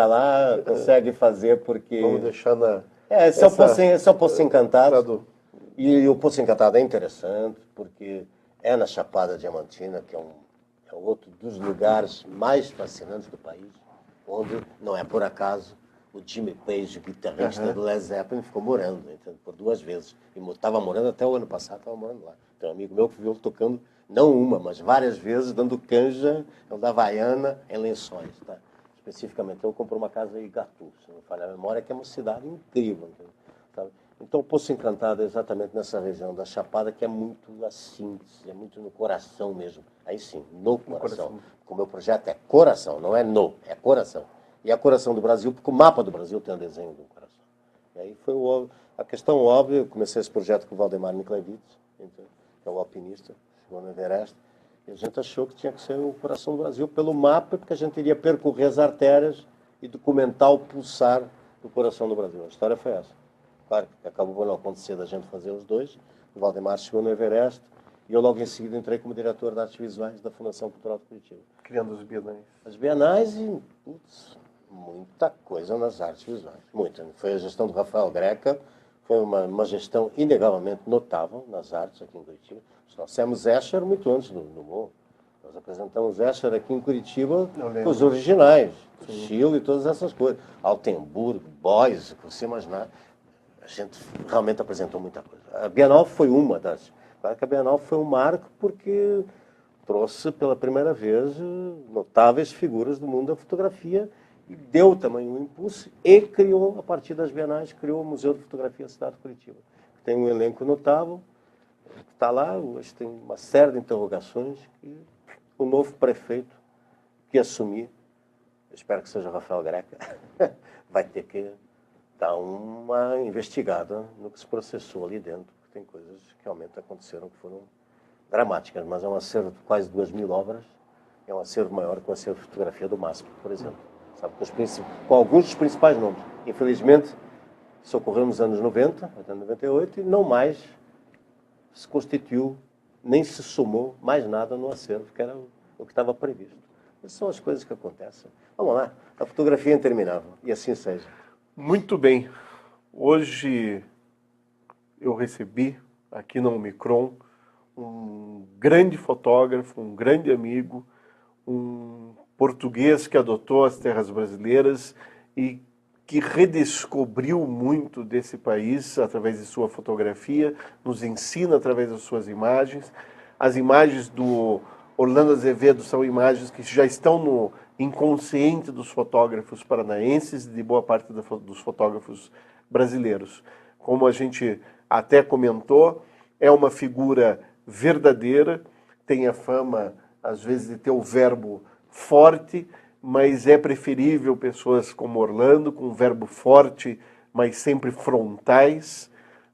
S2: lá consegue fazer porque...
S1: Vamos deixar na...
S2: Esse é o Poço Encantado. E o Poço Encantado é interessante porque é na Chapada Diamantina, que é outro dos lugares mais fascinantes do país, onde, não é por acaso, o Jimmy Page, guitarrista do Led Zeppelin, ficou morando, entende? Por 2 vezes. E estava morando até o ano passado, estava morando lá. Tem um amigo meu que viu ele tocando, não uma, mas várias vezes, dando canja, da Havaiana, em Lençóis. Tá? Especificamente, ele comprou uma casa em Igatu, se não falhar a memória, que é uma cidade incrível. Sabe? Então, o Poço Encantado é exatamente nessa região da Chapada, que é muito assim, é muito no coração mesmo. Aí sim, no coração. O meu projeto é coração, não é no, é coração. E é coração do Brasil, porque o mapa do Brasil tem um desenho do coração. E aí foi a questão óbvia. Eu comecei esse projeto com o Valdemar Miklevich, que é o alpinista, chegou no Everest, e a gente achou que tinha que ser o coração do Brasil pelo mapa, porque a gente iria percorrer as artérias e documentar o pulsar do coração do Brasil. A história foi essa. Claro que acabou por não acontecer da gente fazer os dois. O Valdemar chegou no Everest e eu logo em seguida entrei como diretor de artes visuais da Fundação Cultural de Curitiba.
S1: Criando os bienais.
S2: As bienais e, muita coisa nas artes visuais. Muita. Foi a gestão do Rafael Greca, foi uma gestão inegavelmente notável nas artes aqui em Curitiba. Nós fizemos Escher muito antes do Mo. Nós apresentamos Escher aqui em Curitiba com os originais, o Chile e todas essas coisas. Altenburgo, Beuys, você imaginar. A gente realmente apresentou muita coisa. A Bienal foi uma das... Claro que a Bienal foi um marco porque trouxe pela primeira vez notáveis figuras do mundo da fotografia e deu também um impulso e criou, a partir das Bienais, criou o Museu de Fotografia da cidade de Curitiba. Tem um elenco notável, que está lá, hoje tem uma série de interrogações e o novo prefeito que assumir, eu espero que seja Rafael Greca, vai ter que dar uma investigada no que se processou ali dentro, porque tem coisas que realmente aconteceram que foram dramáticas, mas é um acervo de quase 2.000 obras, é um acervo maior que o acervo de fotografia do MASP, por exemplo. Sabe, com alguns dos principais nomes. Infelizmente, isso ocorreu nos anos 90, até 98, e não mais se constituiu, nem se somou mais nada no acervo, que era o que estava previsto. Essas são as coisas que acontecem. Vamos lá, a fotografia é interminável, e assim seja.
S1: Muito bem. Hoje eu recebi aqui na Omicron um grande fotógrafo, um grande amigo, um português que adotou as terras brasileiras e que redescobriu muito desse país através de sua fotografia, nos ensina através das suas imagens. As imagens do Orlando Azevedo são imagens que já estão no inconsciente dos fotógrafos paranaenses e de boa parte dos fotógrafos brasileiros. Como a gente até comentou, é uma figura verdadeira, tem a fama, às vezes, de ter o verbo forte, mas é preferível pessoas como Orlando, com um verbo forte, mas sempre frontais,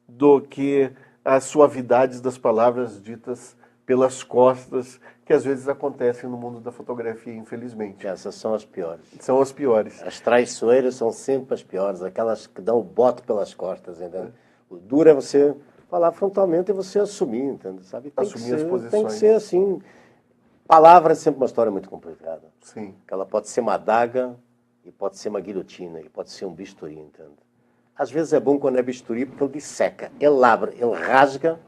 S1: do que as suavidades das palavras ditas pelas costas, que às vezes acontecem no mundo da fotografia, infelizmente.
S2: Essas são as piores.
S1: São as piores.
S2: As traiçoeiras são sempre as piores, aquelas que dão o bote pelas costas, entende? O duro é você falar frontalmente e você assumir, entende? Sabe?
S1: Assumir as posições.
S2: Tem que ser assim. Palavra é sempre uma história muito complicada.
S1: Sim.
S2: Ela pode ser uma adaga, e pode ser uma guilhotina, e pode ser um bisturi, entende? Às vezes é bom quando é bisturi, porque ele disseca, ele abre, ele rasga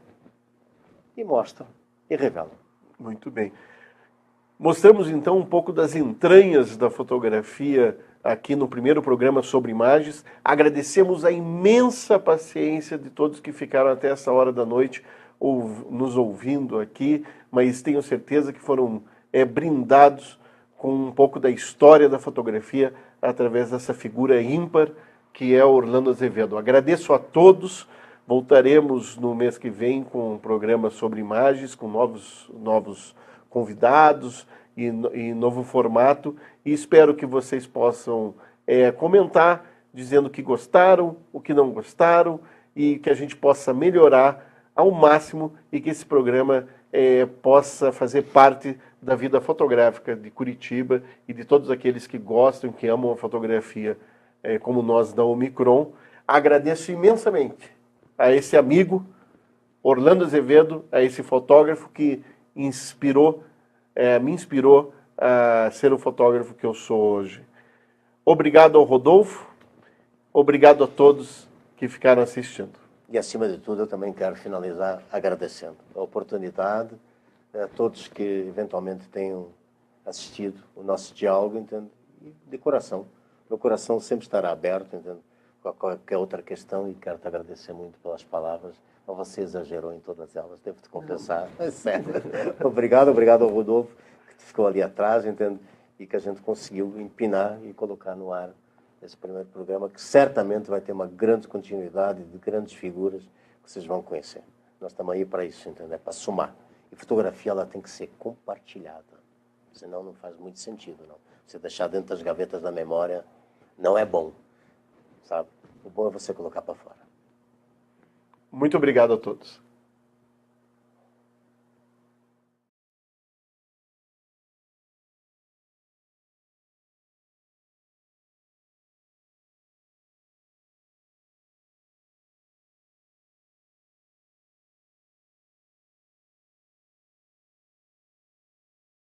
S2: e mostra, e revela.
S1: Muito bem. Mostramos então um pouco das entranhas da fotografia aqui no primeiro programa sobre imagens. Agradecemos a imensa paciência de todos que ficaram até essa hora da noite nos ouvindo aqui, mas tenho certeza que foram brindados com um pouco da história da fotografia através dessa figura ímpar que é Orlando Azevedo. Agradeço a todos. Voltaremos no mês que vem com um programa sobre imagens, com novos convidados e novo formato. E espero que vocês possam comentar, dizendo o que gostaram, o que não gostaram, e que a gente possa melhorar ao máximo e que esse programa possa fazer parte da vida fotográfica de Curitiba e de todos aqueles que gostam, que amam a fotografia como nós da Omicron. Agradeço imensamente a esse amigo, Orlando Azevedo, a esse fotógrafo que me inspirou a ser o fotógrafo que eu sou hoje. Obrigado ao Rodolfo, obrigado a todos que ficaram assistindo.
S2: E, acima de tudo, eu também quero finalizar agradecendo a oportunidade a todos que eventualmente tenham assistido o nosso diálogo, entende? E de coração. Meu coração sempre estará aberto, entende? Com qualquer outra questão, e quero te agradecer muito pelas palavras. Você exagerou em todas elas, devo-te confessar. Sério. Obrigado ao Rodolfo, que ficou ali atrás, entende? E que a gente conseguiu empinar e colocar no ar esse primeiro programa, que certamente vai ter uma grande continuidade de grandes figuras que vocês vão conhecer. Nós estamos aí para isso, entende? É para somar. E fotografia, ela tem que ser compartilhada. Senão não faz muito sentido, não. Você deixar dentro das gavetas da memória não é bom, sabe? O bom é você colocar para fora.
S1: Muito obrigado a todos.